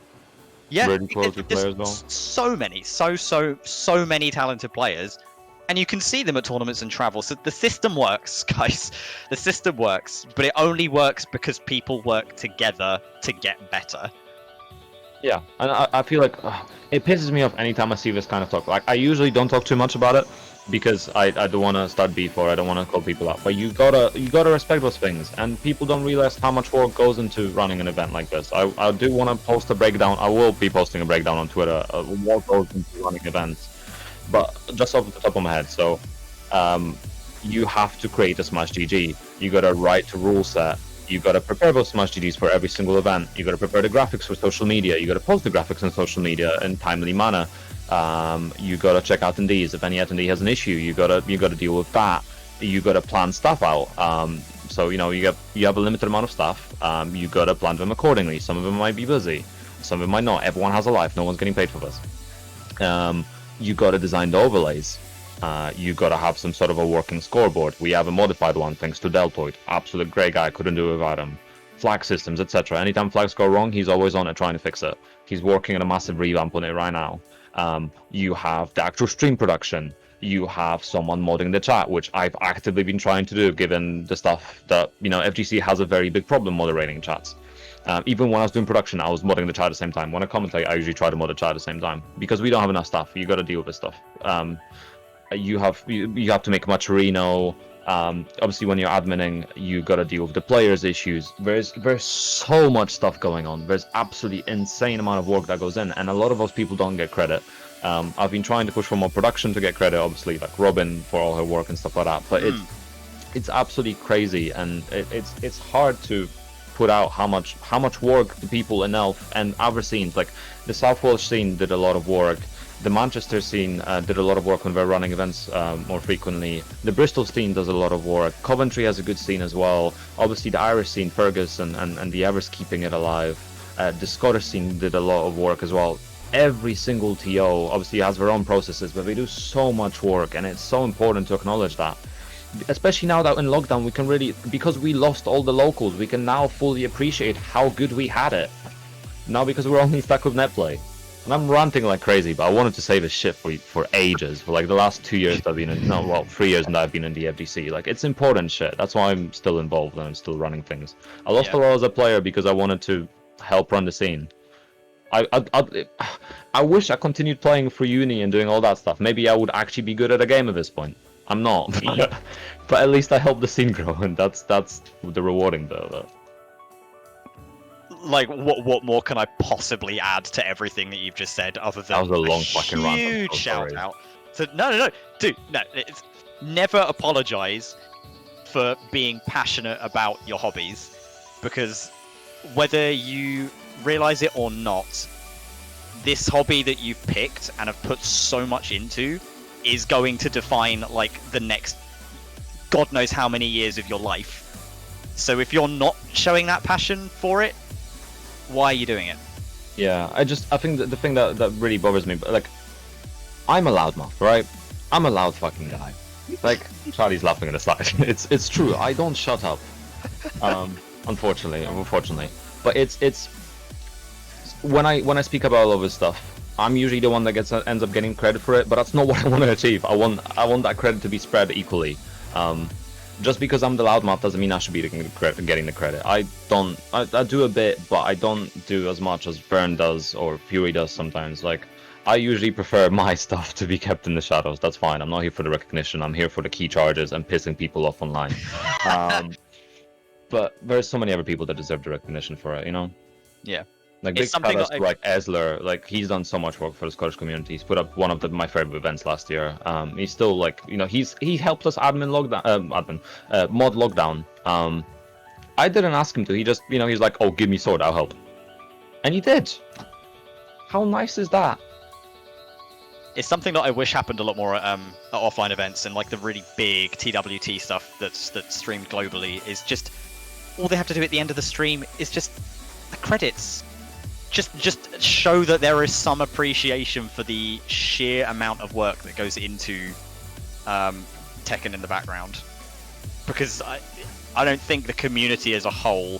Yeah, Really quality there's player as well. so many talented players, and you can see them at tournaments and travel. So the system works, guys. The system works, but it only works because people work together to get better. Yeah, and I feel like it pisses me off anytime I see this kind of talk. Like, I usually don't talk too much about it, because I don't want to start beef or I don't want to call people out, but you gotta respect those things, and people don't realize how much work goes into running an event like this. I do want to post a breakdown. I will be posting a breakdown on Twitter of what goes into running events, but just off the top of my head. So you have to create a Smash GG. You gotta write a rule set. You gotta prepare those Smash GGs for every single event. You gotta prepare the graphics for social media. You gotta post the graphics on social media in timely manner. You gotta check out attendees. If any attendee has an issue, you gotta deal with that. You gotta plan stuff out. So you have a limited amount of stuff. You gotta plan them accordingly. Some of them might be busy, some of them might not. Everyone has a life. No one's getting paid for this. You gotta design the overlays. You gotta have some sort of a working scoreboard. We have a modified one thanks to Deltoid. Absolute great guy. Couldn't do it without him. Flag systems, etc. Anytime flags go wrong, he's always on it trying to fix it. He's working on a massive revamp on it right now. You have the actual stream production. You have someone modding the chat, which I've actively been trying to do, given the stuff that FGC has a very big problem moderating chats. Even when I was doing production, I was modding the chat at the same time. When I commentate, I usually try to mod the chat at the same time because we don't have enough stuff. You got to deal with this stuff. You have to make Maturino. Obviously, when you're adminning, you got to deal with the players' issues. There's so much stuff going on. There's absolutely insane amount of work that goes in, and a lot of those people don't get credit. I've been trying to push for more production to get credit, obviously, like Robin for all her work and stuff like that. But it's absolutely crazy, and it's hard to put out how much work the people in Elf and other scenes, like the South Welsh scene, did a lot of work. The Manchester scene did a lot of work when they're running events more frequently. The Bristol scene does a lot of work. Coventry has a good scene as well. Obviously, the Irish scene, Fergus and the Evers keeping it alive. The Scottish scene did a lot of work as well. Every single TO obviously has their own processes, but they do so much work, and it's so important to acknowledge that. Especially now that in lockdown, we can really, because we lost all the locals, we can now fully appreciate how good we had it. Now because we're only stuck with netplay. And I'm ranting like crazy, but I wanted to say this shit for ages. For like the last 2 years that I've been in, 3 years that I've been in the FDC. Like, it's important shit. That's why I'm still involved and I'm still running things. I lost a lot as a player because I wanted to help run the scene. I wish I continued playing for uni and doing all that stuff. Maybe I would actually be good at a game at this point. I'm not, but at least I helped the scene grow, and that's the rewarding bit of it. Like, what more can I possibly add to everything that you've just said, other than that was a long fucking rant. Huge shout out. So no, dude, no. It's never apologize for being passionate about your hobbies, because whether you realize it or not, this hobby that you've picked and have put so much into is going to define like the next God knows how many years of your life. So if you're not showing that passion for it, why are you doing it? Yeah, I think that the thing that really bothers me, like, I'm a loudmouth, right? I'm a loud fucking guy. Like, Charlie's laughing on the side. It's true. I don't shut up. Unfortunately. But it's when I speak about all of this stuff, I'm usually the one that ends up getting credit for it, but that's not what I want to achieve. I want that credit to be spread equally. Just because I'm the loudmouth doesn't mean I should be getting the credit. I do a bit, but I don't do as much as Vern does or Fury does sometimes. Like, I usually prefer my stuff to be kept in the shadows. That's fine. I'm not here for the recognition. I'm here for the key charges and pissing people off online. But there's so many other people that deserve the recognition for it, you know? Yeah. Like, big shout outs to like Esler. Like, he's done so much work for the Scottish community. He's put up one of my favorite events last year. He's still like, he helped us mod lockdown. I didn't ask him to. He just, he's like, oh, give me sword, I'll help. And he did. How nice is that? It's something that I wish happened a lot more at offline events, and like the really big TWT stuff that's streamed globally is just, all they have to do at the end of the stream is just the credits. Just show that there is some appreciation for the sheer amount of work that goes into Tekken in the background, because I don't think the community as a whole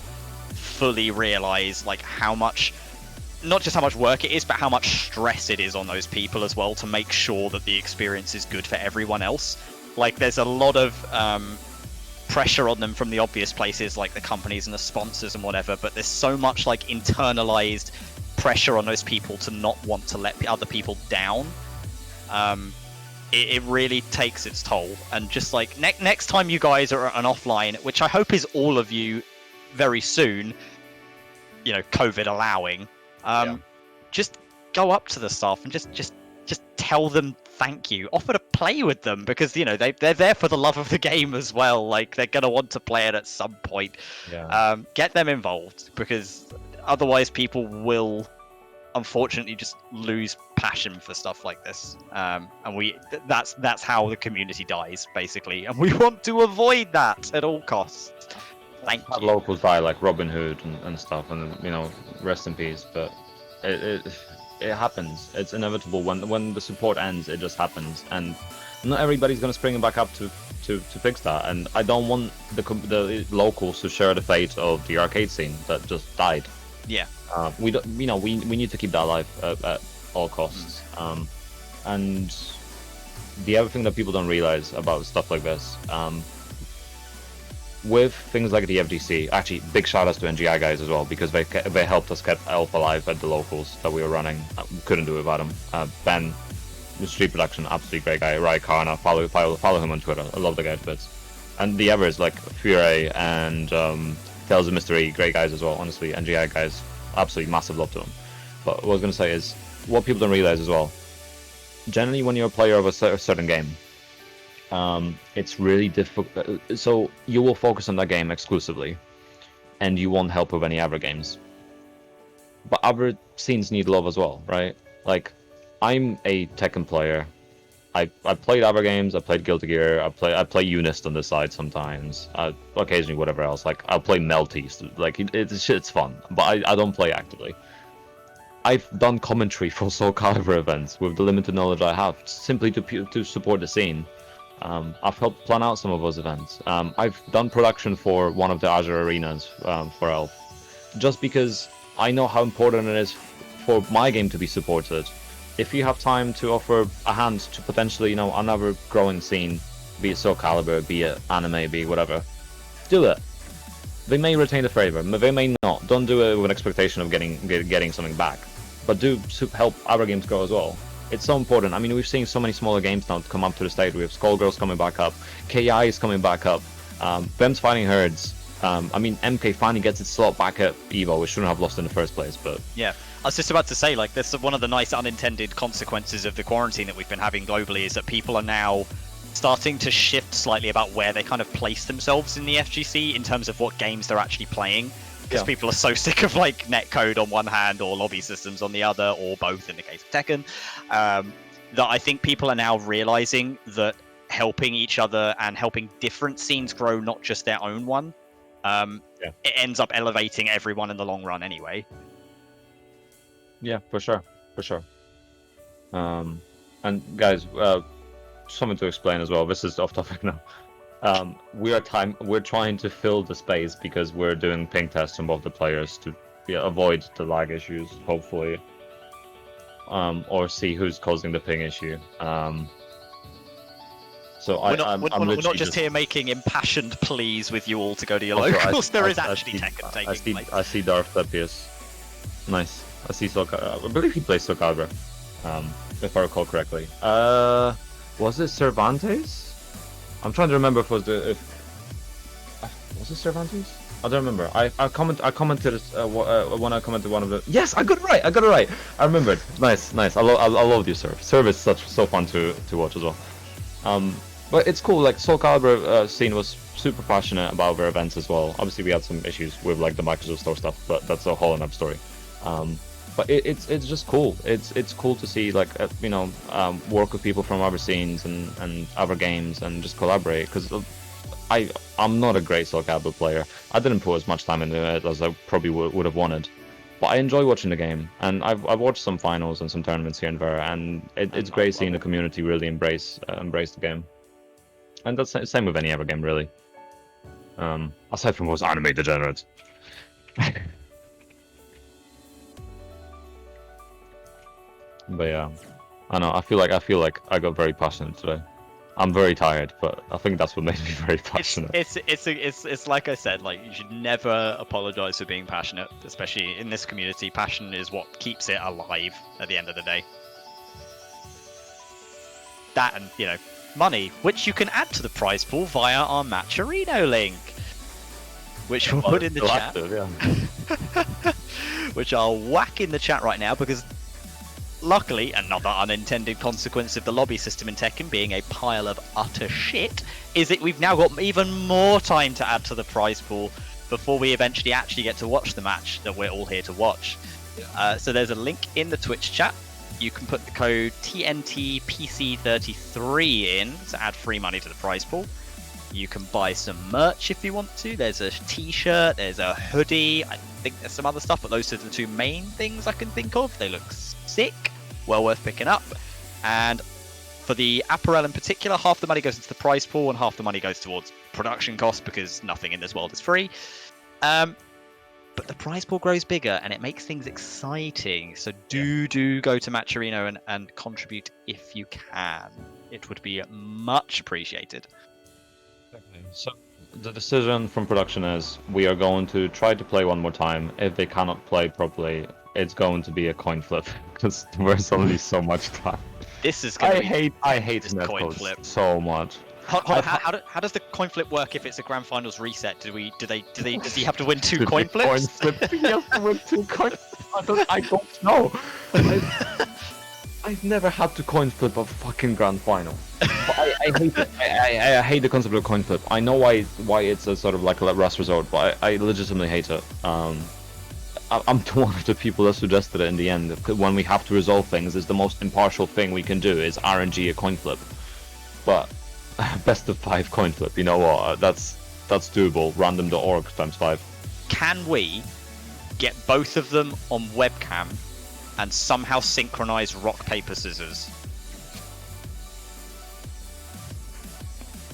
fully realize like how much, not just how much work it is, but how much stress it is on those people as well to make sure that the experience is good for everyone else. Like, there's a lot of pressure on them from the obvious places like the companies and the sponsors and whatever, but there's so much like internalized pressure on those people to not want to let other people down, it really takes its toll. And just like next time you guys are an offline, which I hope is all of you very soon, you know, COVID allowing, just go up to the staff and just tell them thank you. Offer to play with them, because you know they're there for the love of the game as well. Like, they're gonna want to play it at some point. Get them involved, because otherwise people will unfortunately just lose passion for stuff like this. And that's how the community dies, basically, and we want to avoid that at all costs. Thank you. Locals die like Robin Hood and stuff, and you know, rest in peace. But it happens. It's inevitable. When the support ends, it just happens, and not everybody's gonna spring back up to fix that. And I don't want the locals to share the fate of the arcade scene that just died. Yeah. We don't, you know, we need to keep that alive at all costs. And the other thing that people don't realize about stuff like this, with things like the FGC, actually big shout outs to NGI guys as well, because they helped us keep Elf alive at the locals that we were running. We couldn't do it without them. Ben, the Street Production, absolutely great guy. Rai Karna, follow him on Twitter. I love the guy to bits. And the others like Fury and Tales of Mystery, great guys as well. Honestly, NGI guys, absolutely massive love to them. But what I was going to say is, what people don't realize as well, generally when you're a player of a certain game, it's really difficult. So you will focus on that game exclusively, and you won't help with any other games. But other scenes need love as well, right? Like, I'm a Tekken player. I played other games. I played Guilty Gear. I play Unist on the side sometimes. Occasionally whatever else. Like, I'll play Melties. Like, it's fun. But I don't play actively. I've done commentary for Soul Calibur events with the limited knowledge I have, simply to support the scene. I've helped plan out some of those events. I've done production for one of the Azure arenas for Elf, just because I know how important it is for my game to be supported. If you have time to offer a hand to potentially, you know, another growing scene, be it Soul Calibur, be it anime, be it whatever, do it. They may retain the favor, they may not. Don't do it with an expectation of getting something back, but do help other games grow as well. It's so important. I mean, we've seen so many smaller games now come up to the stage. We have Skullgirls coming back up, KI is coming back up, Them's fighting herds. I mean, MK finally gets its slot back at EVO, which shouldn't have lost in the first place, but... Yeah, I was just about to say, like, this is one of the nice unintended consequences of the quarantine that we've been having globally, is that people are now starting to shift slightly about where they kind of place themselves in the FGC in terms of what games they're actually playing. Because people are so sick of, like, netcode on one hand or lobby systems on the other, or both in the case of Tekken, that I think people are now realizing that helping each other and helping different scenes grow, not just their own one, it ends up elevating everyone in the long run anyway. Yeah, for sure. And guys, something to explain as well. This is off topic now. We're trying to fill the space because we're doing ping tests on both the players to avoid the lag issues, hopefully, or see who's causing the ping issue. So we're not just here making impassioned pleas with you all to go to your locals. There is actually Tekken taking place. I see Darth Lepius. Nice. I see Soul Calibur. I believe he plays Soul Calibur, if I recall correctly. Was it Cervantes? I'm trying to remember if was it Cervantes? I don't remember. I commented when I commented one of the. Yes, I got it right. I remembered. Nice. I love you, Serv. Serv is so fun to watch as well. But it's cool. Like, Soul Calibur scene was super passionate about their events as well. Obviously, we had some issues with like the Microsoft Store stuff, but that's a whole another story. But it's just cool. It's cool to see, like, work with people from other scenes and other games and just collaborate, because I'm not a great Soul Calibur player. I didn't put as much time into it as I probably would have wanted, but I enjoy watching the game, and I've watched some finals and some tournaments here and there, and it's great seeing the community really embrace the game. And that's the same with any other game, really, aside from those anime degenerates. But yeah, I know. I feel like I got very passionate today. I'm very tired, but I think that's what made me very passionate. It's like I said, like, you should never apologize for being passionate, especially in this community. Passion is what keeps it alive at the end of the day. that and, money, which you can add to the prize pool via our Matcherino link, which we'll put in the Still chat. active, yeah. Which I'll whack in the chat right now, because luckily, another unintended consequence of the lobby system in Tekken being a pile of utter shit is that we've now got even more time to add to the prize pool before we eventually actually get to watch the match that we're all here to watch. So there's a link in the Twitch chat. You can put the code TNTPC33 in to add free money to the prize pool. You can buy some merch if you want to. There's a t-shirt, there's a hoodie, I think there's some other stuff, but those are the two main things I can think of. They look sick, well worth picking up. And for the apparel in particular, half the money goes into the prize pool and half the money goes towards production costs, because nothing in this world is free. But the prize pool grows bigger and it makes things exciting. So do go to Matcherino and contribute if you can. It would be much appreciated. So the decision from production is we are going to try to play one more time. If they cannot play properly, it's going to be a coin flip, because there's only so much time. This is going to be I hate this net coin codes flip. so much. How does the coin flip work if it's a grand finals reset? Does he have to win two coin flips? Coin flip. He has to win 2 coin flips. I don't know. I've never had to coin flip a fucking grand final. But I hate it. I hate the concept of coin flip. I know why it's a sort of like a last resort, but I legitimately hate it. I'm one of the people that suggested it in the end. When we have to resolve things, is the most impartial thing we can do is RNG a coin flip. But best of 5 coin flip, you know what? That's doable. Random.org times 5. Can we get both of them on webcam and somehow synchronize rock paper scissors?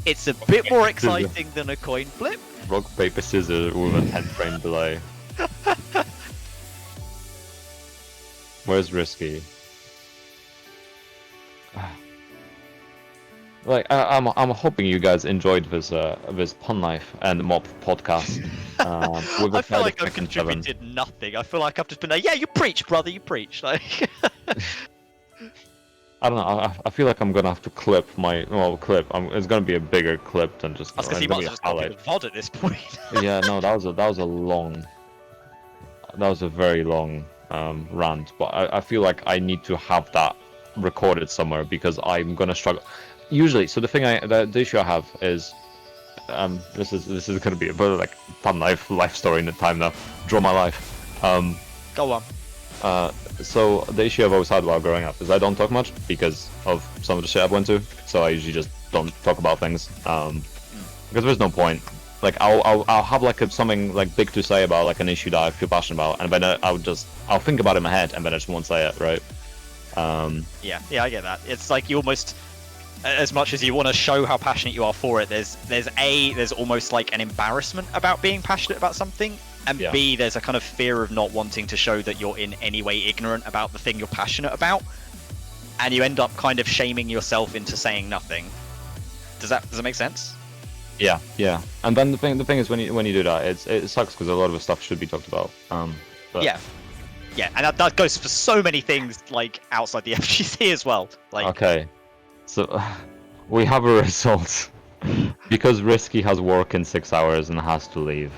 It's a bit more exciting than a coin flip. Rock paper scissors with a 10-frame delay. Where's Risky? Like I'm hoping you guys enjoyed this Pun Life and Mob podcast. I feel like I've contributed nothing. I feel like I've just been like, yeah, you preach, brother, you preach. Like, I don't know. I feel like I'm gonna have to clip my it's gonna be a bigger clip than just. I was gonna say, you might as well just copy the VOD at this point. Yeah, no, that was a very long rant. But I feel like I need to have that recorded somewhere, because I'm gonna struggle. Usually, so the issue I have is, this is gonna be a bit of like Fun life story in the time now. Draw my life. Go on. So the issue I've always had while growing up is I don't talk much because of some of the shit I've went to. So I usually just don't talk about things. Because there's no point. Like I'll have like something like big to say about like an issue that I feel passionate about, and then I'll think about it in my head, and then I just won't say it, right? Yeah, I get that. It's like you almost, as much as you want to show how passionate you are for it, there's almost like an embarrassment about being passionate about something, and Yeah. B, there's a kind of fear of not wanting to show that you're in any way ignorant about the thing you're passionate about, and you end up kind of shaming yourself into saying nothing. Does that make sense? Yeah. And then the thing is when you do that, it sucks because a lot of the stuff should be talked about. But... Yeah, and that goes for so many things like outside the FGC as well. Like, okay, so we have a result because Risky has work in 6 hours and has to leave.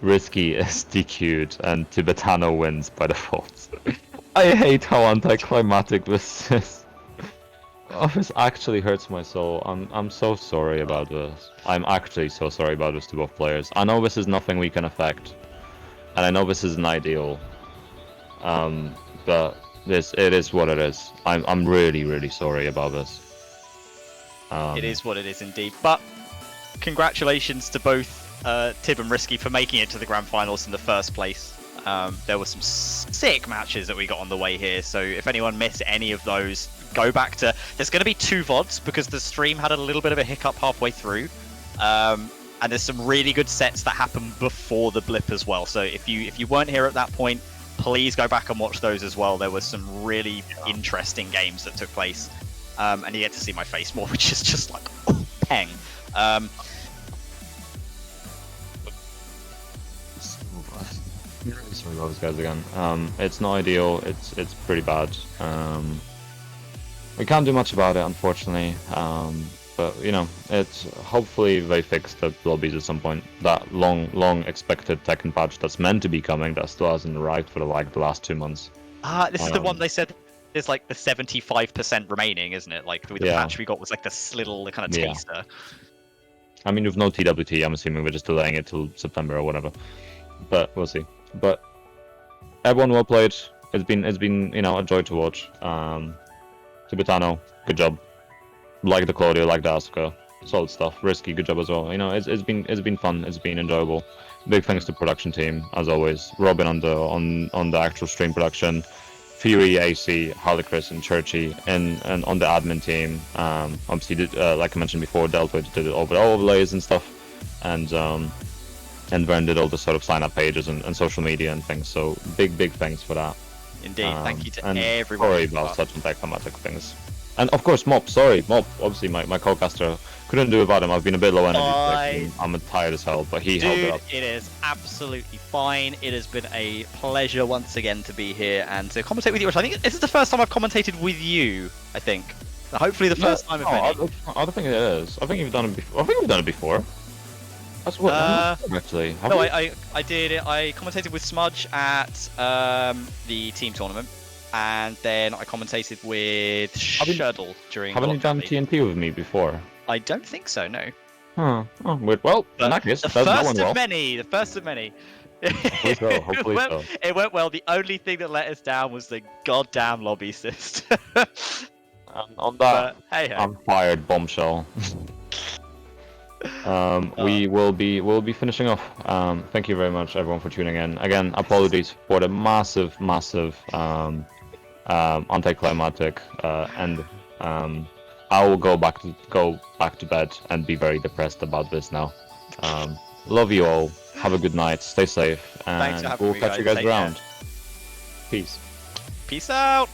Risky is DQ'd and Tibetano wins by default. I hate how anticlimactic this is. Oh, this actually hurts my soul. I'm so sorry about this. I'm actually so sorry about this to both players. I know this is nothing we can affect, and I know this isn't ideal. But it is what it is. I'm really sorry about this. It is what it is indeed. But congratulations to both Tib and Risky for making it to the grand finals in the first place. There were some sick matches that we got on the way here, so if anyone missed any of those, go back to... There's going to be 2 VODs because the stream had a little bit of a hiccup halfway through. And there's some really good sets that happened before the blip as well. So if you weren't here at that point, please go back and watch those as well. There were some really interesting games that took place. And you get to see my face more, which is just like, oh, peng. Sorry about those guys again. It's not ideal. It's pretty bad. We can't do much about it, unfortunately. But you know, it's hopefully they fix the lobbies at some point. That long expected Tekken patch that's meant to be coming that still hasn't arrived for like the last 2 months. This is the one they said is like the 75% remaining, isn't it? Like the Yeah. patch we got was like this little kind of Yeah. taster. I mean, with no TWT, I'm assuming we're just delaying it till September or whatever. But we'll see. But everyone well played. It's been you know a joy to watch. Tibetano, good job. Like the Claudio, like the Asuka, solid stuff. Risky, good job as well. You know, it's been fun. It's been enjoyable. Big thanks to production team as always. Robin on the actual stream production. Fury, AC, Harley Chris, and Churchy, and on the admin team. Obviously, did, like I mentioned before, Delta did all the overlays and stuff, and Vern did all the sort of sign-up pages and social media and things. So big thanks for that. Indeed, thank you to and everyone. Sorry about such anticlimactic things. And of course, Mop. Sorry, Mop. Obviously, my co-caster couldn't do without him. I've been a bit low energy. I'm tired as hell, but he held it up. It is absolutely fine. It has been a pleasure once again to be here and to commentate with you. Which I think this is the first time I've commentated with you. I think. Hopefully, the first time of many. I don't think it is. I think you've done it before. I think we've done it before. That's what. I'm not sure, actually. No, I did it. I commentated with Smudge at the team tournament, and then I commentated with Shirdel during. Haven't you done TNT with me before? I don't think so. No. Huh. Oh, weird. Well, in that case, the that first went well. of many. The first of many. Hopefully so. It went well. The only thing that let us down was the goddamn lobby system. On that, hey, I'm fired bombshell. We'll be finishing off. Thank you very much, everyone, for tuning in. Again, apologies for the massive anticlimactic end. I will go back to bed and be very depressed about this now. Love you all. Have a good night. Stay safe, and we'll catch you guys around. Peace. Peace out.